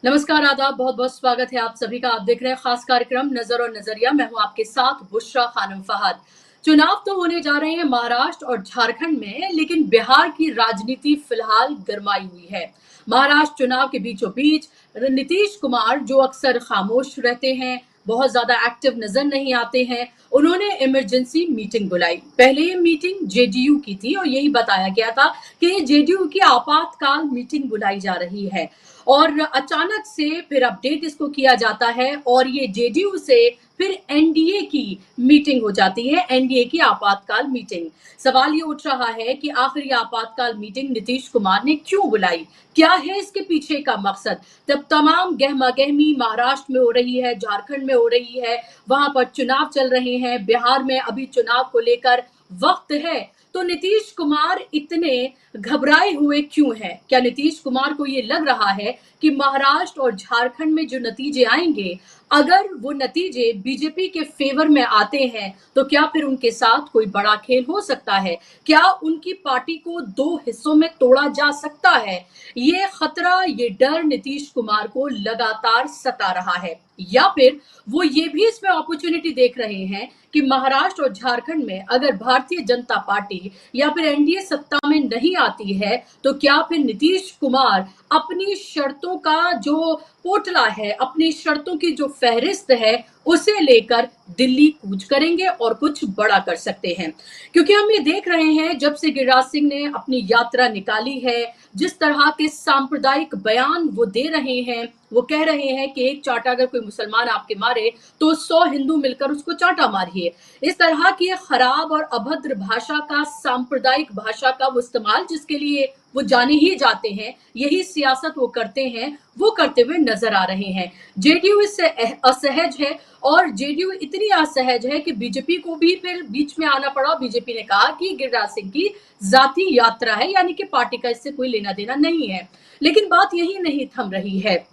नमस्कार, आदाब, बहुत बहुत स्वागत है आप सभी का। आप देख रहे हैं खास कार्यक्रम नजर और नजरिया। मैं हूं आपके साथ बुशरा खानम फहद। चुनाव तो होने जा रहे हैं महाराष्ट्र और झारखंड में, लेकिन बिहार की राजनीति फिलहाल गरमाई हुई है। महाराष्ट्र चुनाव के बीचों बीच नीतीश कुमार, जो अक्सर खामोश रहते हैं, बहुत ज्यादा एक्टिव नजर नहीं आते हैं, उन्होंने इमरजेंसी मीटिंग बुलाई। पहले ये मीटिंग जेडीयू की थी और यही बताया गया था कि ये जेडीयू की आपातकाल मीटिंग बुलाई जा रही है। और अचानक से फिर अपडेट इसको किया जाता है और ये जेडीयू से फिर एनडीए की मीटिंग हो जाती है, एनडीए की आपातकाल मीटिंग। सवाल ये उठ रहा है कि आखिर ये आपातकाल मीटिंग नीतीश कुमार ने क्यों बुलाई, क्या है इसके पीछे का मकसद। तब तमाम गहमा गहमी महाराष्ट्र में हो रही है, झारखंड में हो रही है, वहां पर चुनाव चल रहे हैं, बिहार में अभी चुनाव को लेकर वक्त है। तो नीतीश कुमार इतने घबराए हुए क्यों हैं? क्या नीतीश कुमार को ये लग रहा है कि महाराष्ट्र और झारखंड में जो नतीजे आएंगे, अगर वो नतीजे बीजेपी के फेवर में आते हैं, तो क्या फिर उनके साथ कोई बड़ा खेल हो सकता है? क्या उनकी पार्टी को दो हिस्सों में तोड़ा जा सकता है? ये खतरा, ये डर नीतीश कुमार को लगातार सता रहा है। या फिर वो ये भी इसमें अपॉर्चुनिटी देख रहे हैं कि महाराष्ट्र और झारखंड में अगर भारतीय जनता पार्टी या फिर एनडीए सत्ता में नहीं आती है, तो क्या फिर नीतीश कुमार अपनी शर्तों का जो पोटला है, अपनी शर्तों की जो फहरिस्त है, उसे लेकर दिल्ली कूच करेंगे और कुछ बड़ा कर सकते हैं। क्योंकि हम ये देख रहे हैं, जब से गिरिराज सिंह ने अपनी यात्रा निकाली है, जिस तरह के सांप्रदायिक बयान वो दे रहे हैं, वो कह रहे हैं कि एक चांटा अगर कोई मुसलमान आपके मारे तो 100 हिंदू मिलकर उसको चांटा मारिए। इस तरह की खराब और अभद्र भाषा का, सांप्रदायिक भाषा का वो इस्तेमाल, जिसके लिए वो जाने ही जाते हैं, यही सियासत वो करते हैं, वो करते हुए नजर आ रहे हैं। जेडीयू इससे असहज है और जेडीयू इतनी असहज है कि बीजेपी को भी फिर बीच में आना पड़ा। बीजेपी ने कहा कि गिरिराज सिंह की जाती यात्रा है, यानी कि पार्टी का इससे कोई लेना देना नहीं है। लेकिन बात यही नहीं थम रही है।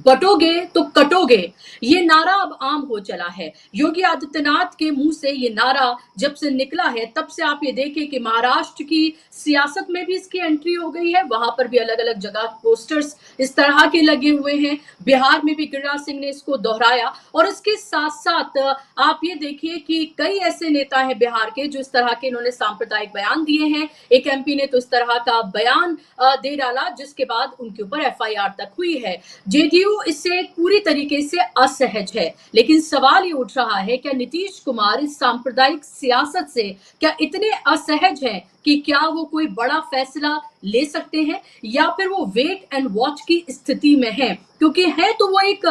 बटोगे तो कटोगे, ये नारा अब आम हो चला है। योगी आदित्यनाथ के मुंह से ये नारा जब से निकला है, तब से आप ये देखें कि महाराष्ट्र की सियासत में भी इसकी एंट्री हो गई है। वहां पर भी अलग अलग जगह पोस्टर्स इस तरह के लगे हुए हैं। बिहार में भी गिरिराज सिंह ने इसको दोहराया और इसके साथ साथ आप ये देखिए कि कई ऐसे नेता हैं बिहार के जो इस तरह के इन्होंने सांप्रदायिक बयान दिए हैं। एक एमपी ने तो इस तरह का बयान दे डाला, जिसके बाद उनके ऊपर एफआईआर तक हुई है। जेडीयू इससे पूरी तरीके से असहज है। लेकिन सवाल ये उठ रहा है, क्या नीतीश कुमार इस सांप्रदायिक सियासत से क्या इतने असहज हैं कि क्या वो कोई बड़ा फैसला ले सकते हैं, या फिर वो वेट एंड वॉच की स्थिति में है? क्योंकि है तो वो एक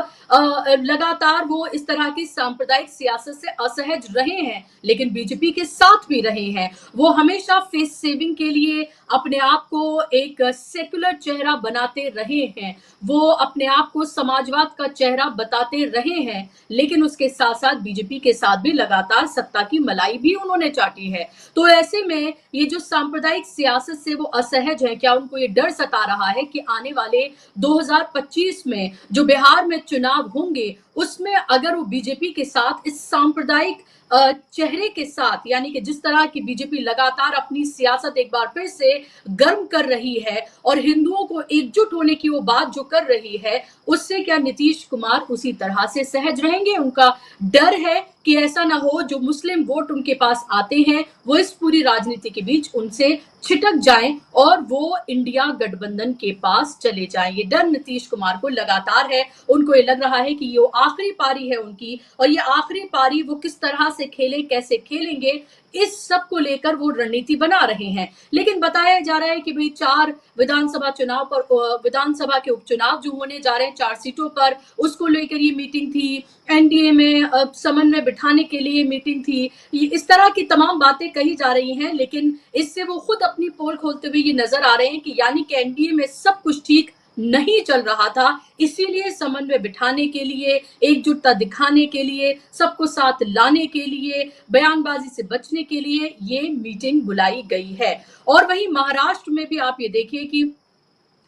लगातार वो इस तरह की सांप्रदायिक सियासत से असहज रहे हैं, लेकिन बीजेपी के साथ भी रहे हैं। वो हमेशा फेस सेविंग के लिए अपने आप को एक सेकुलर चेहरा बनाते रहे हैं, वो अपने आप को समाजवाद का चेहरा बताते रहे हैं, लेकिन उसके साथ साथ बीजेपी के साथ भी लगातार सत्ता की मलाई भी उन्होंने चाटी है। तो ऐसे में ये जो सांप्रदायिक सियासत से वो असहज है, क्या उनको ये डर सता रहा है कि आने वाले 2025 में जो बिहार में चुनाव होंगे, उसमें अगर वो बीजेपी के साथ इस सांप्रदायिक चेहरे के साथ, यानी कि जिस तरह की बीजेपी लगातार अपनी सियासत एक बार फिर से गर्म कर रही है और हिंदुओं को एकजुट होने की वो बात जो कर रही है, उससे क्या नीतीश कुमार उसी तरह से सहज रहेंगे? उनका डर है कि ऐसा ना हो जो मुस्लिम वोट उनके पास आते हैं वो इस पूरी राजनीति के बीच उनसे छिटक जाएं और वो इंडिया गठबंधन के पास चले जाएं। ये डर नीतीश कुमार को लगातार है। उनको ये लग रहा है कि ये आखिरी पारी है उनकी, और ये आखिरी पारी वो किस तरह से खेले, कैसे खेलेंगे, इस सब को लेकर वो रणनीति बना रहे हैं। लेकिन बताया जा रहा है कि भाई 4 विधानसभा चुनाव पर, विधानसभा के उपचुनाव जो होने जा रहे हैं 4 सीटों पर, उसको लेकर ये मीटिंग थी। एनडीए में समन्वय बिठाने के लिए मीटिंग थी। इस तरह की तमाम बातें कही जा रही हैं, लेकिन इससे वो खुद अपनी पोल खोलते हुए ये नजर आ रहे हैं कि यानी कि एनडीए में सब कुछ ठीक नहीं चल रहा था, इसीलिए समन्वय बिठाने के लिए, एकजुटता दिखाने के लिए, सबको साथ लाने के लिए, बयानबाजी से बचने के लिए ये मीटिंग बुलाई गई है। और वहीं महाराष्ट्र में भी आप ये देखिए कि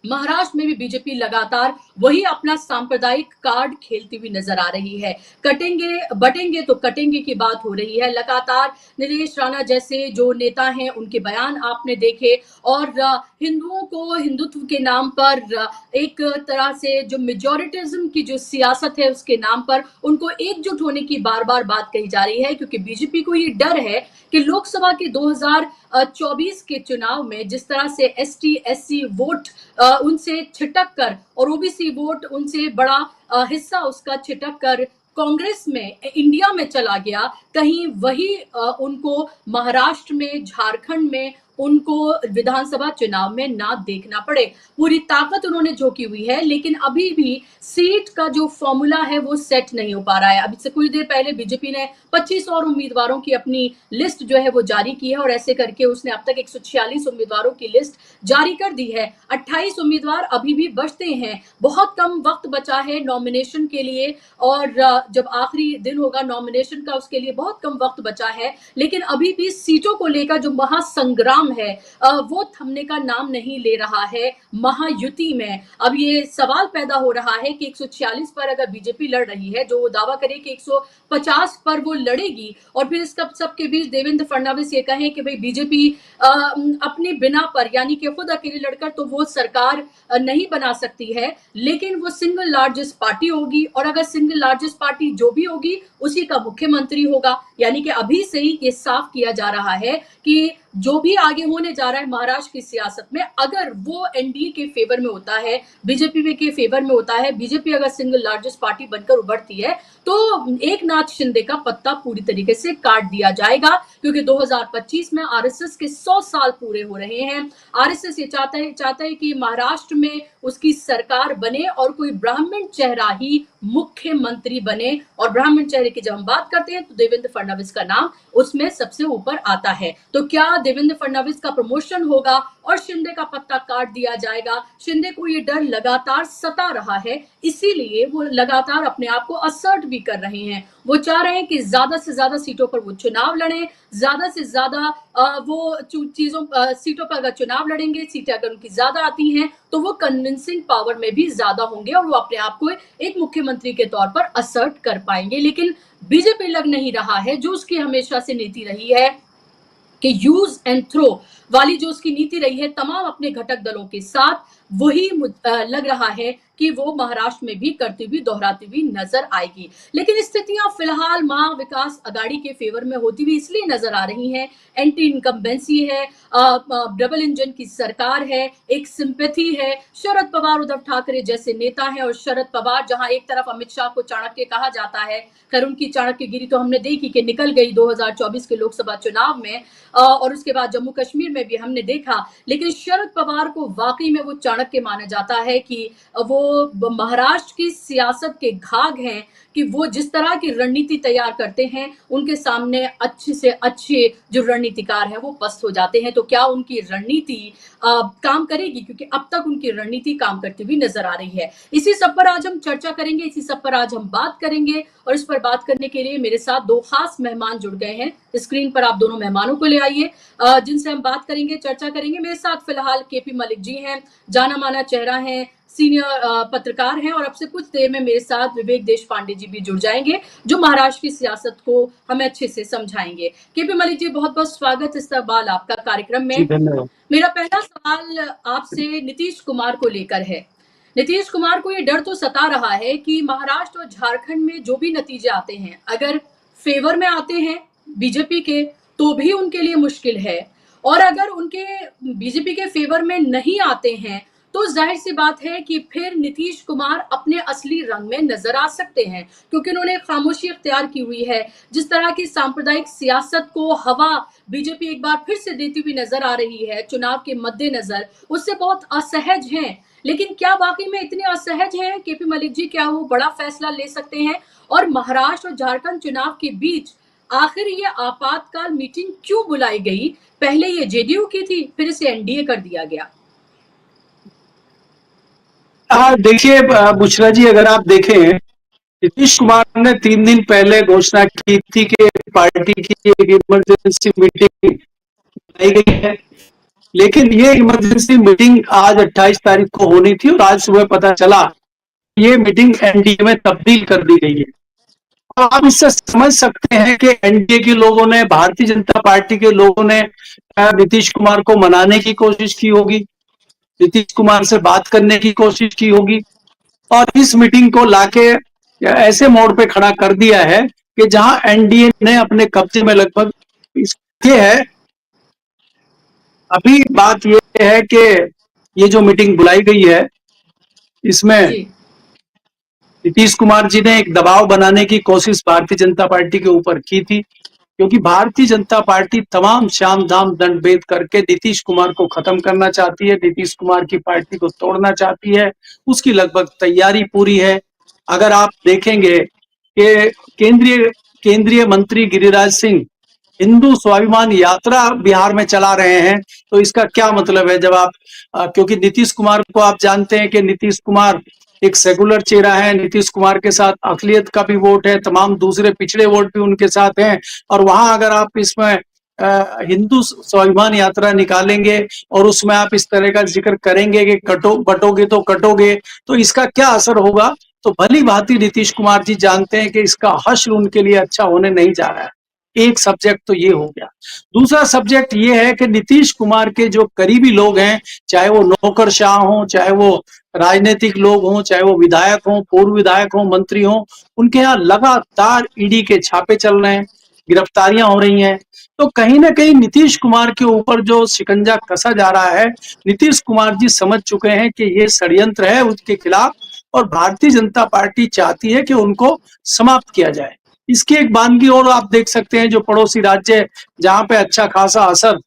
महाराष्ट्र में भी बीजेपी लगातार वही अपना सांप्रदायिक कार्ड खेलती हुई नजर आ रही है। कटेंगे बटेंगे तो कटेंगे की बात हो रही है। लगातार नीलेश राणा जैसे जो नेता हैं उनके बयान आपने देखे, और हिंदुओं को हिंदुत्व के नाम पर एक तरह से जो मेजोरिटिज्म की जो सियासत है उसके नाम पर उनको एकजुट होने की बार बार बात कही जा रही है, क्योंकि बीजेपी को ये डर है कि लोकसभा के 2024 के चुनाव में जिस तरह से एसटी एससी वोट उनसे छिटक कर और ओबीसी वोट उनसे बड़ा हिस्सा उसका छिटक कर कांग्रेस में इंडिया में चला गया, कहीं वही उनको महाराष्ट्र में झारखंड में उनको विधानसभा चुनाव में ना देखना पड़े। पूरी ताकत उन्होंने झोंकी हुई है, लेकिन अभी भी सीट का जो फॉर्मूला है वो सेट नहीं हो पा रहा है। अभी से कुछ देर पहले बीजेपी ने 25 और उम्मीदवारों की अपनी लिस्ट जो है वो जारी की है, और ऐसे करके उसने अब तक 146 उम्मीदवारों की लिस्ट जारी कर दी है। 28 उम्मीदवार अभी भी बचते हैं, बहुत कम वक्त बचा है नॉमिनेशन के लिए, और जब आखिरी दिन होगा नॉमिनेशन का उसके लिए बहुत कम वक्त बचा है। लेकिन अभी भी सीटों को लेकर जो महासंग्राम है वो थमने का नाम नहीं ले रहा है महायुति में। अब ये सवाल पैदा हो रहा है कि 146 पर अगर बीजेपी लड़ रही है, जो दावा करे कि 150 पर वो लड़ेगी, और फिर इस सबके बीच देवेंद्र फडणवीस ये कहें कि भाई बीजेपी अपने बिना पर यानी कि खुद अकेले लड़कर तो वो सरकार नहीं बना सकती है, लेकिन वो सिंगल लार्जेस्ट पार्टी होगी, और अगर सिंगल लार्जेस्ट पार्टी जो भी होगी उसी का मुख्यमंत्री होगा। यानी कि अभी से ही ये साफ किया जा रहा है कि जो भी आगे होने जा रहा है महाराष्ट्र की सियासत में, अगर वो एनडीए के फेवर में होता है, बीजेपी के फेवर में होता है, बीजेपी अगर सिंगल लार्जेस्ट पार्टी बनकर उभरती है, तो एक नाथ शिंदे का पत्ता पूरी तरीके से काट दिया जाएगा, क्योंकि 2025 में आरएसएस के 100 साल पूरे हो रहे हैं। आरएसएस ये चाहता है कि महाराष्ट्र में उसकी सरकार बने और कोई ब्राह्मण चेहरा ही मुख्यमंत्री बने, और ब्राह्मण चेहरे की जब हम बात करते हैं तो देवेंद्र फडणवीस का नाम उसमें सबसे ऊपर आता है। तो क्या देवेंद्र फडणवीस का प्रमोशन होगा और शिंदे का पत्ता काट दिया जाएगा? शिंदे को ये डर लगातार सता रहा है, इसीलिए वो लगातार अपने आप को असर्ट भी कर रहे हैं। वो चाह रहे हैं कि ज्यादा से ज्यादा सीटों पर वो चुनाव लड़ें, ज्यादा से ज्यादा वो सीटों पर अगर चुनाव लड़ेंगे, सीटें अगर उनकी ज्यादा आती हैं तो वो कन्विंसिंग पावर में भी ज्यादा होंगे और वो अपने आप को एक मुख्यमंत्री के तौर पर असर्ट कर पाएंगे। लेकिन बीजेपी लग नहीं रहा है, जो उसकी हमेशा से नीति रही है कि यूज एंड थ्रो वाली जो उसकी नीति रही है तमाम अपने घटक दलों के साथ, वही लग रहा है कि वो महाराष्ट्र में भी करती हुई दोहराती हुई नजर आएगी। लेकिन स्थितियां फिलहाल महा विकास अघाड़ी के फेवर में होती हुई इसलिए नजर आ रही हैं, एंटी इनकम्बेंसी है, डबल इंजन की सरकार है, एक सिंपैथी है, शरद पवार उद्धव ठाकरे जैसे नेता हैं, और शरद पवार जहां एक तरफ अमित शाह को चाणक्य कहा जाता है, खैर उनकी चाणक्यगिरी तो हमने देखी कि निकल गई 2024 के लोकसभा चुनाव में, और उसके बाद जम्मू कश्मीर में भी हमने देखा, लेकिन शरद पवार को वाकई में वो चाणक्य माना जाता है कि वो महाराष्ट्र की सियासत के घाघ हैं, कि वो जिस तरह की रणनीति तैयार करते हैं उनके सामने अच्छे से अच्छे जो रणनीतिकार हैं वो पस्त हो जाते हैं। तो क्या उनकी रणनीति काम करेगी? क्योंकि अब तक उनकी रणनीति काम करती हुई नजर आ रही है। इसी सब पर आज हम चर्चा करेंगे, इसी सब पर आज हम बात करेंगे, और इस पर बात करने के लिए मेरे साथ दो खास मेहमान जुड़ गए हैं। स्क्रीन पर आप दोनों मेहमानों को ले आइए जिनसे हम बात करेंगे, चर्चा करेंगे। मेरे साथ फिलहाल केपी मलिक जी हैं, जाना माना चेहरा है, सीनियर पत्रकार हैं, और अब से कुछ देर में मेरे साथ विवेक देश पांडे जी भी जुड़ जाएंगे जो महाराष्ट्र की सियासत को हमें अच्छे से समझाएंगे। केपी मलिक जी, बहुत बहुत स्वागत इस्तकबाल आपका कार्यक्रम में। मेरा पहला सवाल आपसे नीतीश कुमार को लेकर है। नीतीश कुमार को ये डर तो सता रहा है कि महाराष्ट्र और झारखंड में जो भी नतीजे आते हैं, अगर फेवर में आते हैं बीजेपी के तो भी उनके लिए मुश्किल है, और अगर उनके बीजेपी के फेवर में नहीं आते हैं तो जाहिर सी बात है कि फिर नीतीश कुमार अपने असली रंग में नजर आ सकते हैं, क्योंकि उन्होंने खामोशी इख्तियार की हुई है। जिस तरह की सांप्रदायिक सियासत को हवा बीजेपी एक बार फिर से देती हुई नजर आ रही है चुनाव के मद्देनजर, उससे बहुत असहज हैं। लेकिन क्या वाकई में इतने असहज हैं केपी मलिक जी? क्या वो बड़ा फैसला ले सकते हैं? और महाराष्ट्र और झारखंड चुनाव के बीच आखिर ये आपातकाल मीटिंग क्यों बुलाई गई? पहले ये जेडीयू की थी, फिर इसे एनडीए कर दिया गया। हाँ, देखिए बुशरा जी, अगर आप देखें, नीतीश कुमार ने 3 दिन पहले घोषणा की थी कि पार्टी की एक इमरजेंसी मीटिंग बुलाई गई है, लेकिन ये इमरजेंसी मीटिंग आज 28 तारीख को होनी थी और आज सुबह पता चला ये मीटिंग एनडीए में तब्दील कर दी गई है। तो आप इससे समझ सकते हैं कि एनडीए के लोगों ने, भारतीय जनता पार्टी के लोगों ने नीतीश कुमार को मनाने की कोशिश की होगी, नीतीश कुमार से बात करने की कोशिश की होगी और इस मीटिंग को लाके ऐसे मोड़ पे खड़ा कर दिया है कि जहां एनडीए ने अपने कब्जे में लगभग ये है। अभी बात ये है कि ये जो मीटिंग बुलाई गई है इसमें जी नीतीश कुमार जी ने एक दबाव बनाने की कोशिश भारतीय जनता पार्टी के ऊपर की थी, क्योंकि भारतीय जनता पार्टी तमाम शाम दाम दंड भेद करके नीतीश कुमार को खत्म करना चाहती है, नीतीश कुमार की पार्टी को तोड़ना चाहती है। उसकी लगभग तैयारी पूरी है। अगर आप देखेंगे कि केंद्रीय केंद्रीय मंत्री गिरिराज सिंह हिंदू स्वाभिमान यात्रा बिहार में चला रहे हैं, तो इसका क्या मतलब है? जब आप क्योंकि नीतीश कुमार को आप जानते हैं कि नीतीश कुमार एक सेकुलर चेहरा है, नीतीश कुमार के साथ अकलियत का भी वोट है, तमाम दूसरे पिछड़े वोट भी उनके साथ हैं और वहां अगर आप इसमें हिंदू स्वाभिमान यात्रा निकालेंगे और उसमें आप इस तरह का जिक्र करेंगे कि बटोगे तो कटोगे, तो इसका क्या असर होगा? तो भली भांति नीतीश कुमार जी जानते हैं कि इसका हश्र उनके लिए अच्छा होने नहीं जा रहा है। एक सब्जेक्ट तो ये हो गया। दूसरा सब्जेक्ट ये है कि नीतीश कुमार के जो करीबी लोग हैं, चाहे वो नौकरशाह हों, चाहे वो राजनीतिक लोग हों, चाहे वो विधायक हों, पूर्व विधायक हों, मंत्री हों, उनके यहाँ लगातार ईडी के छापे चल रहे हैं, गिरफ्तारियां हो रही हैं। तो कहीं ना कहीं नीतीश कुमार के ऊपर जो शिकंजा कसा जा रहा है, नीतीश कुमार जी समझ चुके हैं कि ये षड्यंत्र है उसके खिलाफ और भारतीय जनता पार्टी चाहती है कि उनको समाप्त किया जाए। इसकी एक बानगी और आप देख सकते हैं, जो पड़ोसी राज्य जहां पे अच्छा खासा असर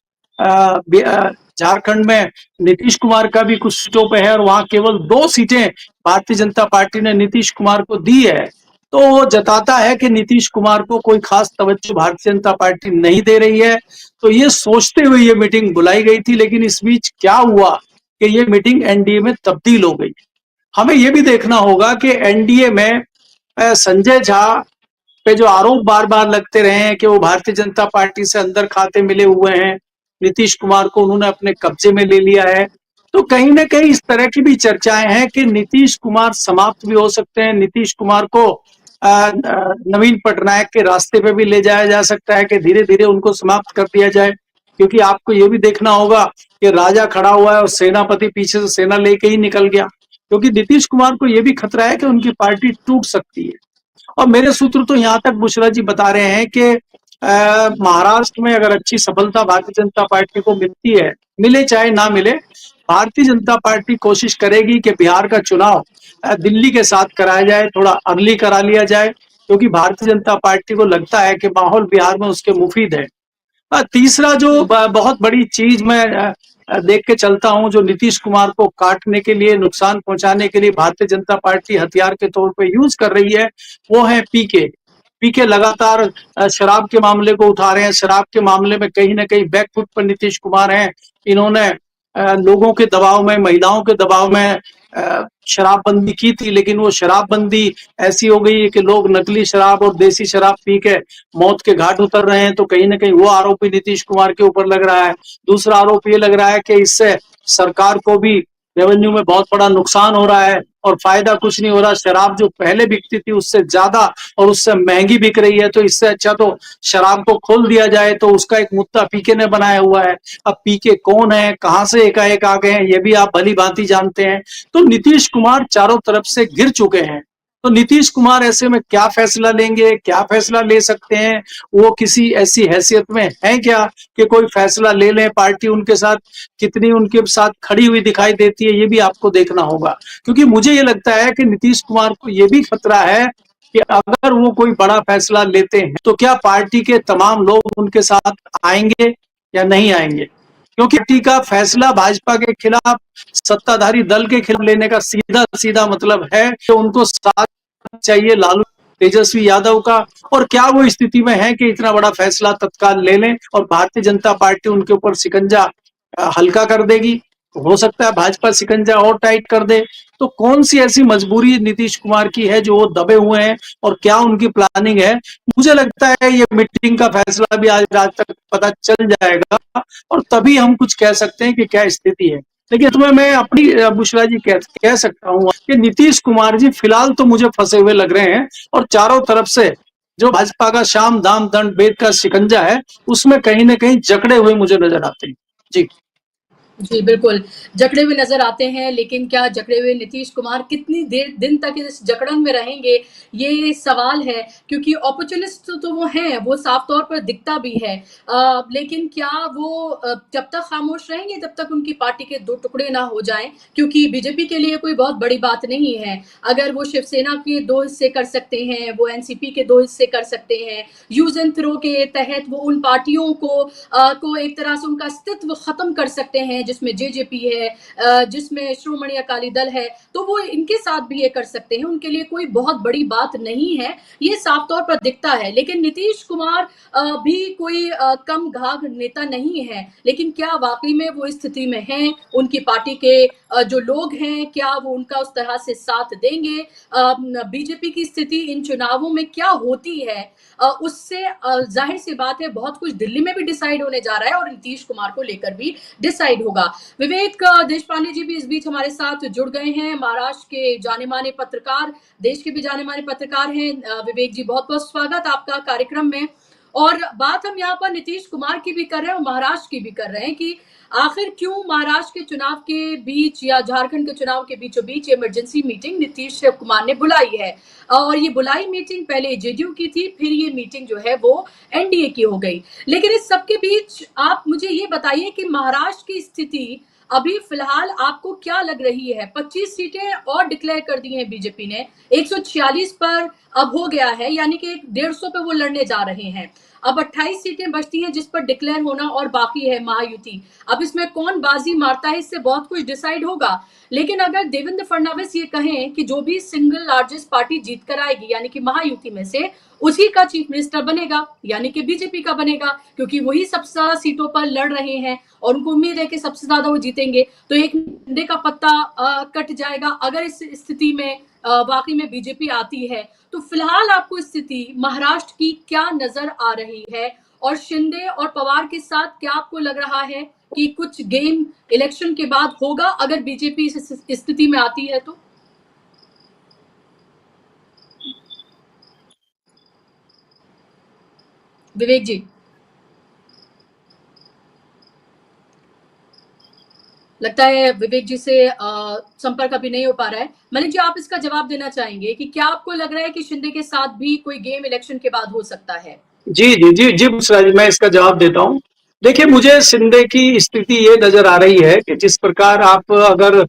झारखंड में नीतीश कुमार का भी कुछ सीटों पे है और वहां केवल 2 सीटें भारतीय जनता पार्टी ने नीतीश कुमार को दी है, तो वो जताता है कि नीतीश कुमार को कोई खास तवज्जो भारतीय जनता पार्टी नहीं दे रही है। तो ये सोचते हुए ये मीटिंग बुलाई गई थी, लेकिन इस बीच क्या हुआ कि ये मीटिंग एनडीए में तब्दील हो गई। हमें ये भी देखना होगा कि एनडीए में संजय झा पे जो आरोप बार बार लगते रहे हैं कि वो भारतीय जनता पार्टी से अंदर खाते मिले हुए हैं, नीतीश कुमार को उन्होंने अपने कब्जे में ले लिया है, तो कहीं ना कहीं इस तरह की भी चर्चाएं हैं कि नीतीश कुमार समाप्त भी हो सकते हैं, नीतीश कुमार को नवीन पटनायक के रास्ते पे भी ले जाया जा सकता है कि धीरे धीरे उनको समाप्त कर दिया जाए। क्योंकि आपको ये भी देखना होगा कि राजा खड़ा हुआ है और सेनापति पीछे से सेना लेके ही निकल गया, क्योंकि नीतीश कुमार को यह भी खतरा है कि उनकी पार्टी टूट सकती है। और मेरे सूत्र तो यहाँ तक बुशरा जी बता रहे हैं कि महाराष्ट्र में अगर अच्छी सफलता भारतीय जनता पार्टी को मिलती है, मिले चाहे ना मिले, भारतीय जनता पार्टी कोशिश करेगी कि बिहार का चुनाव दिल्ली के साथ कराया जाए, थोड़ा अर्ली करा लिया जाए, क्योंकि भारतीय जनता पार्टी को लगता है कि माहौल बिहार में उसके मुफीद है। तीसरा जो बहुत बड़ी चीज मैं देख के चलता हूं, जो नीतीश कुमार को काटने के लिए, नुकसान पहुंचाने के लिए भारतीय जनता पार्टी हथियार के तौर पे यूज कर रही है, वो है पीके। पीके लगातार शराब के मामले को उठा रहे हैं। शराब के मामले में कहीं ना कहीं बैकफुट पर नीतीश कुमार हैं। इन्होंने लोगों के दबाव में, महिलाओं के दबाव में शराबबंदी की थी, लेकिन वो शराबबंदी ऐसी हो गई है कि लोग नकली शराब और देसी शराब पी के मौत के घाट उतर रहे हैं। तो कहीं ना कहीं वो आरोप भी नीतीश कुमार के ऊपर लग रहा है। दूसरा आरोप ये लग रहा है कि इससे सरकार को भी रेवेन्यू में बहुत बड़ा नुकसान हो रहा है और फायदा कुछ नहीं हो रहा। शराब जो पहले बिकती थी उससे ज्यादा और उससे महंगी बिक रही है, तो इससे अच्छा तो शराब को खोल दिया जाए। तो उसका एक मुद्दा पीके ने बनाया हुआ है। अब पीके कौन है, कहां से एकाएक आ गए हैं, ये भी आप भली भांति जानते हैं। तो नीतीश कुमार चारों तरफ से गिर चुके हैं। तो नीतीश कुमार ऐसे में क्या फैसला लेंगे, क्या फैसला ले सकते हैं, वो किसी ऐसी हैसियत में है क्या कि कोई फैसला ले लें? पार्टी उनके साथ कितनी उनके साथ खड़ी हुई दिखाई देती है, ये भी आपको देखना होगा। क्योंकि मुझे ये लगता है कि नीतीश कुमार को ये भी खतरा है कि अगर वो कोई बड़ा फैसला लेते हैं तो क्या पार्टी के तमाम लोग उनके साथ आएंगे या नहीं आएंगे? क्योंकि पार्टी का फैसला भाजपा के खिलाफ, सत्ताधारी दल के खिलाफ लेने का सीधा सीधा मतलब है कि उनको साथ चाहिए लालू तेजस्वी यादव का। और क्या वो स्थिति में है कि इतना बड़ा फैसला तत्काल ले लें और भारतीय जनता पार्टी उनके ऊपर शिकंजा हल्का कर देगी? हो सकता है भाजपा शिकंजा और टाइट कर दे। तो कौन सी ऐसी मजबूरी नीतीश कुमार की है जो वो दबे हुए हैं और क्या उनकी प्लानिंग है? मुझे लगता है ये मीटिंग का फैसला भी आज रात तक पता चल जाएगा और तभी हम कुछ कह सकते हैं कि क्या स्थिति है। लेकिन तुम्हें मैं अपनी बुशरा जी कह सकता हूँ कि नीतीश कुमार जी फिलहाल तो मुझे फंसे हुए लग रहे हैं, और चारों तरफ से जो भाजपा का शाम दाम दंड भेद का शिकंजा है उसमें कहीं ना कहीं जकड़े हुए मुझे नजर आते हैं। जी जी, बिल्कुल, जकड़े हुए नज़र आते हैं, लेकिन क्या जकड़े हुए नीतीश कुमार कितनी देर दिन तक इस जकड़न में रहेंगे, ये सवाल है, क्योंकि ऑपर्च्युनिस्ट तो वो हैं, वो साफ तौर पर दिखता भी है। लेकिन क्या वो जब तक खामोश रहेंगे, तब तक उनकी पार्टी के 2 टुकड़े ना हो जाएँ, क्योंकि बीजेपी के लिए कोई बहुत बड़ी बात नहीं है। अगर वो शिवसेना के 2 हिस्से कर सकते हैं, वो एनसीपी के 2 हिस्से कर सकते हैं, यूज़ एंड थ्रो के तहत वो उन पार्टियों को एक तरह से उनका अस्तित्व खत्म कर सकते हैं, जिसमें जेजेपी है, जिसमें श्रोमणी अकाली दल है, तो वो इनके साथ भी ये कर सकते हैं। उनके लिए कोई बहुत बड़ी बात नहीं है, ये साफ तौर पर दिखता है। लेकिन नीतीश कुमार भी कोई कम घाघ नेता नहीं है, लेकिन क्या वाकई में वो इस स्थिति में हैं? उनकी पार्टी के जो लोग हैं, क्या वो उनका उस तरह से साथ देंगे? बीजेपी की स्थिति इन चुनावों में क्या होती है, उससे जाहिर सी बात है बहुत कुछ दिल्ली में भी डिसाइड होने जा रहा है और नीतीश कुमार को लेकर भी डिसाइड होगा। विवेक देशपांडे जी भी इस बीच हमारे साथ जुड़ गए हैं, महाराष्ट्र के जाने माने पत्रकार, देश के भी जाने माने पत्रकार हैं। विवेक जी, बहुत बहुत स्वागत आपका कार्यक्रम में। और बात हम यहाँ पर नीतीश कुमार की भी कर रहे हैं और महाराष्ट्र की भी कर रहे हैं कि आखिर क्यों महाराष्ट्र के चुनाव के बीच या झारखंड के चुनाव के बीचों बीच इमरजेंसी मीटिंग नीतीश कुमार ने बुलाई है। और ये बुलाई मीटिंग पहले जेडीयू की थी, फिर ये मीटिंग जो है वो एनडीए की हो गई। लेकिन इस सबके बीच आप मुझे ये बताइए कि महाराष्ट्र की स्थिति अभी फिलहाल आपको क्या लग रही है? 25 सीटें और डिक्लेयर कर दी हैं बीजेपी ने, 146 पर अब हो गया है, यानी कि 150 पे वो लड़ने जा रहे हैं। अब 28 सीटें बचती हैं जिस पर डिक्लेयर होना और बाकी है महायुति। अब इसमें कौन बाजी मारता है, इससे बहुत कुछ डिसाइड होगा। लेकिन अगर देवेंद्र फडणवीस ये कहें कि जो भी सिंगल लार्जेस्ट पार्टी जीत कर आएगी, यानी कि महायुति में से, उसी का चीफ मिनिस्टर बनेगा, यानी कि बीजेपी का बनेगा, क्योंकि वही सबसे ज्यादा सीटों पर लड़ रहे हैं और उनको उम्मीद है कि सबसे ज्यादा वो जीतेंगे, तो एक डंडे का पत्ता कट जाएगा अगर इस स्थिति में वाकई में बीजेपी आती है। तो फिलहाल आपको स्थिति महाराष्ट्र की क्या नजर आ रही है, और शिंदे और पवार के साथ क्या आपको लग रहा है कि कुछ गेम इलेक्शन के बाद होगा अगर बीजेपी इस स्थिति में आती है तो? विवेक जी, लगता है विवेक जी से संपर्क अभी नहीं हो पा रहा है। मलिक जी, आप इसका जवाब देना चाहेंगे कि क्या आपको लग रहा है कि शिंदे के साथ भी कोई गेम इलेक्शन के बाद हो सकता है? जी जी जी जी बुशरा जी, मैं इसका जवाब देता हूँ। देखिए, मुझे शिंदे की स्थिति ये नजर आ रही है कि जिस प्रकार आप अगर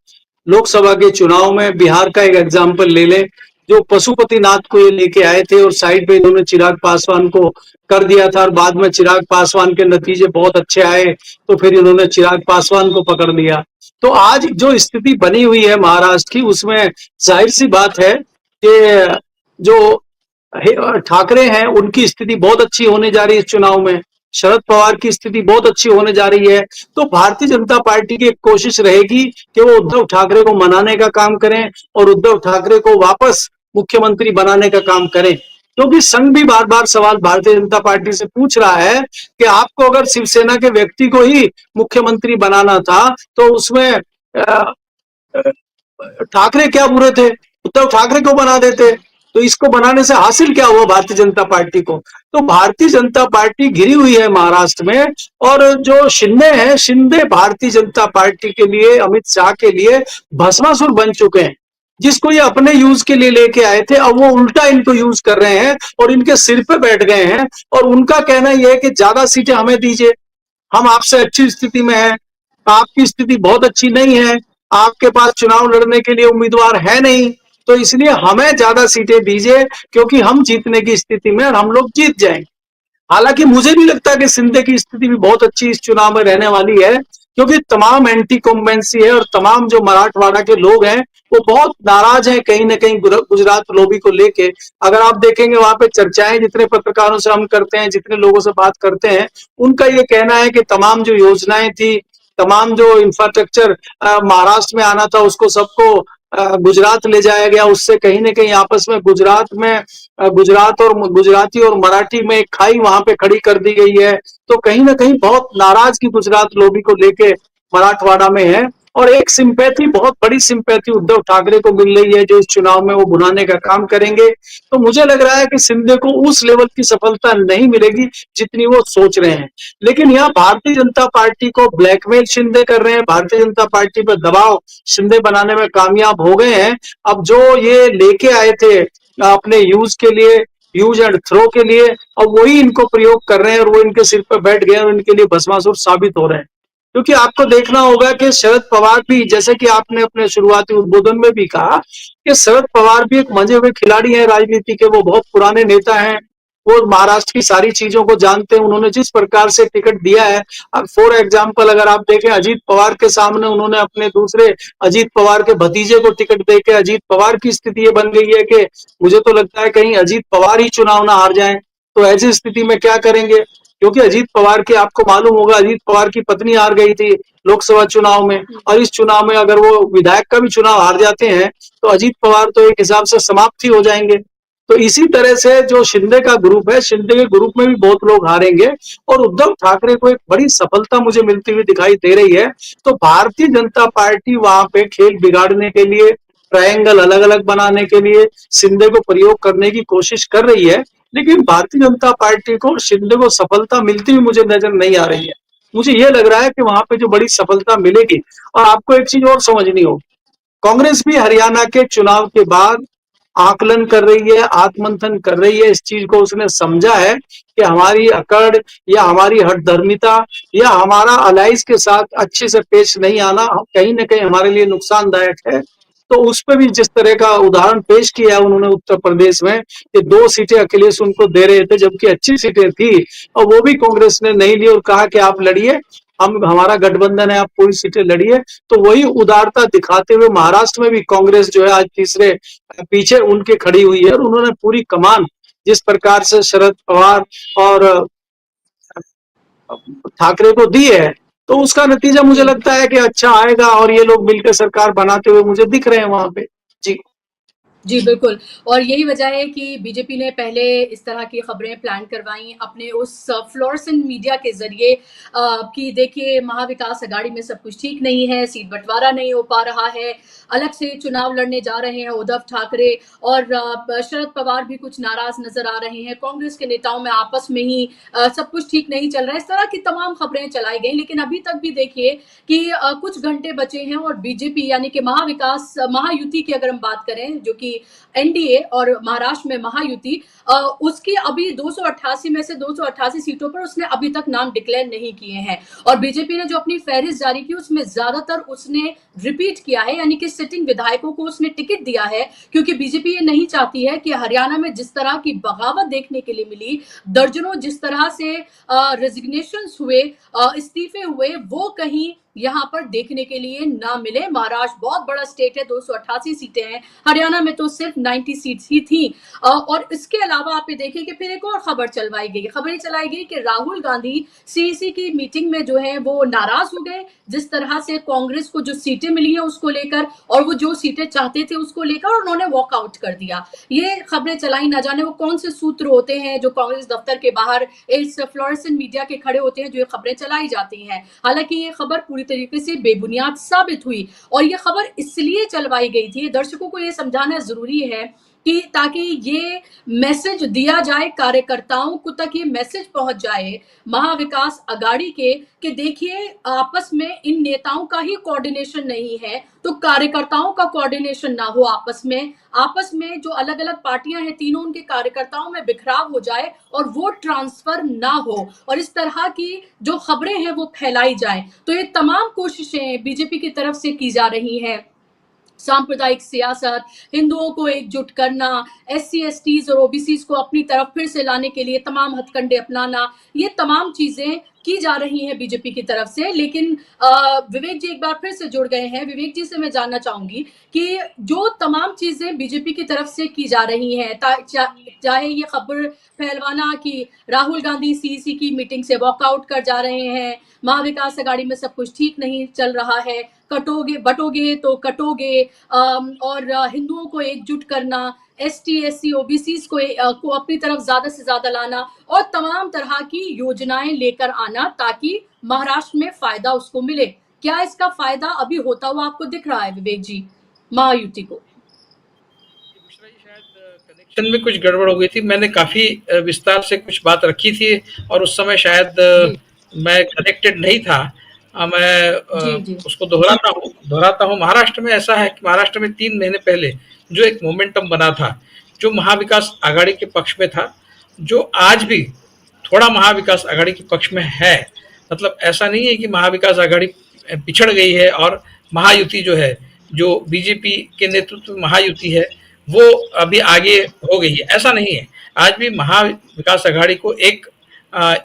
लोकसभा के चुनाव में बिहार का एक एग्जाम्पल ले लें, जो पशुपतिनाथ को ये लेके आए थे और साइड पे इन्होंने चिराग पासवान को कर दिया था, और बाद में चिराग पासवान के नतीजे बहुत अच्छे आए तो फिर इन्होंने चिराग पासवान को पकड़ लिया। तो आज जो स्थिति बनी हुई है महाराष्ट्र की, उसमें जाहिर सी बात है कि जो ठाकरे हैं उनकी स्थिति बहुत अच्छी होने जा रही है इस चुनाव में, शरद पवार की स्थिति बहुत अच्छी होने जा रही है। तो भारतीय जनता पार्टी की एक कोशिश रहेगी कि वो उद्धव ठाकरे को मनाने का काम करें और उद्धव ठाकरे को वापस मुख्यमंत्री बनाने का काम करें, क्योंकि संघ भी बार बार सवाल भारतीय जनता पार्टी से पूछ रहा है कि आपको अगर शिवसेना के व्यक्ति को ही मुख्यमंत्री बनाना था तो उसमें ठाकरे क्या बुरे थे, उद्धव ठाकरे को बना देते। तो इसको बनाने से हासिल क्या हुआ भारतीय जनता पार्टी को? तो भारतीय जनता पार्टी घिरी हुई है महाराष्ट्र में, और जो शिंदे हैं, शिंदे भारतीय जनता पार्टी के लिए, अमित शाह के लिए भस्मासुर बन चुके हैं। जिसको ये अपने यूज के लिए लेके आए थे, अब वो उल्टा इनको यूज कर रहे हैं और इनके सिर पे बैठ गए हैं। और उनका कहना यह है कि ज्यादा सीटें हमें दीजिए, हम आपसे अच्छी स्थिति में हैं, आपकी स्थिति बहुत अच्छी नहीं है, आपके पास चुनाव लड़ने के लिए उम्मीदवार है नहीं, तो इसलिए हमें ज्यादा सीटें दीजिए क्योंकि हम जीतने की स्थिति में और हम लोग जीत जाएंगे। हालांकि मुझे भी लगता है कि शिंदे की स्थिति भी बहुत अच्छी इस चुनाव में रहने वाली है, क्योंकि तमाम एंटी कॉम्बेंसी है और तमाम जो मराठवाड़ा के लोग हैं वो बहुत नाराज हैं कहीं ना कहीं गुजरात लॉबी को लेके। अगर आप देखेंगे वहां पे चर्चाएं जितने पत्रकारों से हम करते हैं, जितने लोगों से बात करते हैं, उनका ये कहना है कि तमाम जो योजनाएं थी, तमाम जो इंफ्रास्ट्रक्चर महाराष्ट्र में आना था, उसको सबको गुजरात ले जाया गया, उससे कहीं ना कहीं आपस में गुजरात और गुजराती और मराठी में एक खाई वहां पे खड़ी कर दी गई है। तो कहीं ना कहीं बहुत नाराजगी गुजरात लोबी को लेके मराठवाड़ा में है। और एक सिंपैथी, बहुत बड़ी सिंपैथी उद्धव ठाकरे को मिल रही है, जो इस चुनाव में वो भुनाने का काम करेंगे। तो मुझे लग रहा है कि शिंदे को उस लेवल की सफलता नहीं मिलेगी जितनी वो सोच रहे हैं। लेकिन यहाँ भारतीय जनता पार्टी को ब्लैकमेल शिंदे कर रहे हैं, भारतीय जनता पार्टी पर दबाव शिंदे बनाने में कामयाब हो गए हैं। अब जो ये लेके आए थे अपने यूज एंड थ्रो के लिए, अब वही इनको प्रयोग कर रहे हैं और वो इनके सिर पर बैठ गए और इनके लिए भस्मासुर साबित हो रहे हैं। क्योंकि आपको देखना होगा कि शरद पवार भी, जैसे कि आपने अपने शुरुआती उद्बोधन में भी कहा, कि शरद पवार भी एक मंजे हुए खिलाड़ी हैं राजनीति के, वो बहुत पुराने नेता हैं। वो महाराष्ट्र की सारी चीजों को जानते हैं। उन्होंने जिस प्रकार से टिकट दिया है, फॉर एग्जाम्पल अगर आप देखें, अजीत पवार के सामने उन्होंने अपने दूसरे अजीत पवार के भतीजे को टिकट देके, अजीत पवार की स्थिति ये बन गई है कि मुझे तो लगता है कहीं अजीत पवार ही चुनाव ना हार जाएं। तो ऐसी स्थिति में क्या करेंगे? क्योंकि अजीत पवार की, आपको मालूम होगा, अजीत पवार की पत्नी हार गई थी लोकसभा चुनाव में, और इस चुनाव में अगर वो विधायक का भी चुनाव हार जाते हैं तो अजीत पवार तो एक हिसाब से समाप्त ही हो जाएंगे। तो इसी तरह से जो शिंदे का ग्रुप है, शिंदे के ग्रुप में भी बहुत लोग हारेंगे और उद्धव ठाकरे को एक बड़ी सफलता मुझे मिलती हुई दिखाई दे रही है। तो भारतीय जनता पार्टी वहां पे खेल बिगाड़ने के लिए, ट्रायंगल अलग अलग बनाने के लिए शिंदे को प्रयोग करने की कोशिश कर रही है। लेकिन भारतीय जनता पार्टी को, शिंदे को सफलता मिलती हुई मुझे नजर नहीं आ रही है। मुझे ये लग रहा है कि वहां पे जो बड़ी सफलता मिलेगी, और आपको एक चीज और समझनी होगी, कांग्रेस भी हरियाणा के चुनाव के बाद आकलन कर रही है, आत्मंथन कर रही है। इस चीज को उसने समझा है कि हमारी अकड़ या हमारी हठधर्मिता या हमारा अलाइज के साथ अच्छे से पेश नहीं आना कहीं ना कहीं हमारे लिए नुकसानदायक है। तो उस पर भी जिस तरह का उदाहरण पेश किया उन्होंने उत्तर प्रदेश में, कि 2 सीटें अखिलेश उनको दे रहे थे जबकि अच्छी सीटें थी, और वो भी कांग्रेस ने नहीं ली और कहा कि आप लड़िए, हमारा गठबंधन है, आप पूरी सीटें लड़िए। तो वही उदारता दिखाते हुए महाराष्ट्र में भी कांग्रेस जो है आज तीसरे पीछे उनके खड़ी हुई है, और उन्होंने पूरी कमान जिस प्रकार से शरद पवार और ठाकरे को दी है, तो उसका नतीजा मुझे जी लगता है कि अच्छा आएगा, और ये लोग मिलकर सरकार बनाते हुए मुझे दिख रहे हैं वहां पे। जी। जी, बिल्कुल। और यही वजह है कि बीजेपी ने पहले इस तरह की खबरें प्लान करवाई अपने उस फ्लोरेसेंट मीडिया के ज़रिए कि देखिए महाविकास अघाड़ी में सब कुछ ठीक नहीं है, सीट बँटवारा नहीं हो पा रहा है, अलग से चुनाव लड़ने जा रहे हैं उद्धव ठाकरे और शरद पवार भी कुछ नाराज़ नज़र आ रहे हैं, कांग्रेस के नेताओं में आपस में ही सब कुछ ठीक नहीं चल रहा है। इस तरह की तमाम खबरें चलाई गई, लेकिन अभी तक भी देखिए कि कुछ घंटे बचे हैं और बीजेपी यानी कि महायुति की अगर हम बात करें, जो कि एनडीए और महाराष्ट्र में महायुति, उसकी अभी 288 में से 288 सीटों पर उसने अभी तक नाम डिक्लेयर नहीं किए हैं। और बीजेपी ने जो अपनी फहरिस्त जारी की उसमें ज्यादातर उसने रिपीट किया है, यानी कि सिटिंग विधायकों को उसने टिकट दिया है, क्योंकि बीजेपी ये नहीं चाहती है कि हरियाणा में जिस तरह की बगावत देखने के लिए मिली, दर्जनों जिस तरह से रेजिग्नेशन हुए, इस्तीफे हुए, वो कहीं यहाँ पर देखने के लिए ना मिले। महाराष्ट्र बहुत बड़ा स्टेट है, 288 सीटें हैं, हरियाणा में तो सिर्फ 90 सीट्स ही थी। और इसके अलावा आप ये देखिए कि फिर एक और खबर चलाई गई कि राहुल गांधी सीईसी की मीटिंग में जो है वो नाराज हो गए, जिस तरह से कांग्रेस को जो सीटें मिली हैं उसको लेकर, और वो जो सीटें चाहते थे उसको लेकर, और उन्होंने वॉकआउट कर दिया। ये खबरें चलाई, ना जाने वो कौन से सूत्र होते हैं जो कांग्रेस दफ्तर के बाहर इस फ्लोरेसेंट मीडिया के खड़े होते हैं, जो ये खबरें चलाई जाती हैं। हालांकि ये खबर पूरी तरीके से बेबुनियाद साबित हुई, और ये खबर इसलिए चलवाई गई थी, दर्शकों को ये समझाना जरूरी है कि ताकि ये मैसेज दिया जाए कार्यकर्ताओं को, तक ये मैसेज पहुंच जाए महाविकास अघाड़ी के, कि देखिए आपस में इन नेताओं का ही कोऑर्डिनेशन नहीं है, तो कार्यकर्ताओं का कोऑर्डिनेशन ना हो आपस में जो अलग अलग पार्टियां हैं तीनों, उनके कार्यकर्ताओं में बिखराव हो जाए और वोट ट्रांसफर ना हो, और इस तरह की जो खबरें हैं वो फैलाई जाए। तो ये तमाम कोशिशें बीजेपी की तरफ से की जा रही हैं। सांप्रदायिक सियासत, हिंदुओं को एकजुट करना, एससी एसटीज और ओबीसीज को अपनी तरफ फिर से लाने के लिए तमाम हथकंडे अपनाना, ये तमाम चीजें की जा रही हैं बीजेपी की तरफ से। लेकिन विवेक जी एक बार फिर से जुड़ गए हैं। विवेक जी से मैं जानना चाहूंगी कि जो तमाम चीजें बीजेपी की तरफ से की जा रही हैं, चाहे ये खबर फैलवाना कि राहुल गांधी सीईसी की मीटिंग से वॉकआउट कर जा रहे हैं, महाविकास अघाड़ी में सब कुछ ठीक नहीं चल रहा है, कटोगे बटोगे तो कटोगे, और हिंदुओं को एकजुट करना, एसटी एससी ओबीसी को अपनी तरफ ज्यादा से ज्यादा लाना और तमाम तरह की योजनाएं लेकर आना ताकि महाराष्ट्र में फायदा उसको मिले। क्या इसका फायदा अभी होता हुआ आपको दिख रहा है विवेक जी महायुति को? कनेक्शन में कुछ गड़बड़ हो गई थी, मैंने काफी विस्तार से कुछ बात रखी थी और उस समय शायद मैं कनेक्टेड नहीं था। मैं उसको दोहराता हूँ। महाराष्ट्र में ऐसा है कि महाराष्ट्र में 3 महीने पहले जो एक मोमेंटम बना था, जो महाविकास आघाड़ी के पक्ष में था, जो आज भी थोड़ा महाविकास आघाड़ी के पक्ष में है। मतलब ऐसा नहीं है कि महाविकास आघाड़ी पिछड़ गई है और महायुति जो है, जो बीजेपी के नेतृत्व में महायुति है, वो अभी आगे हो गई है, ऐसा नहीं है। आज भी महाविकास आघाड़ी को एक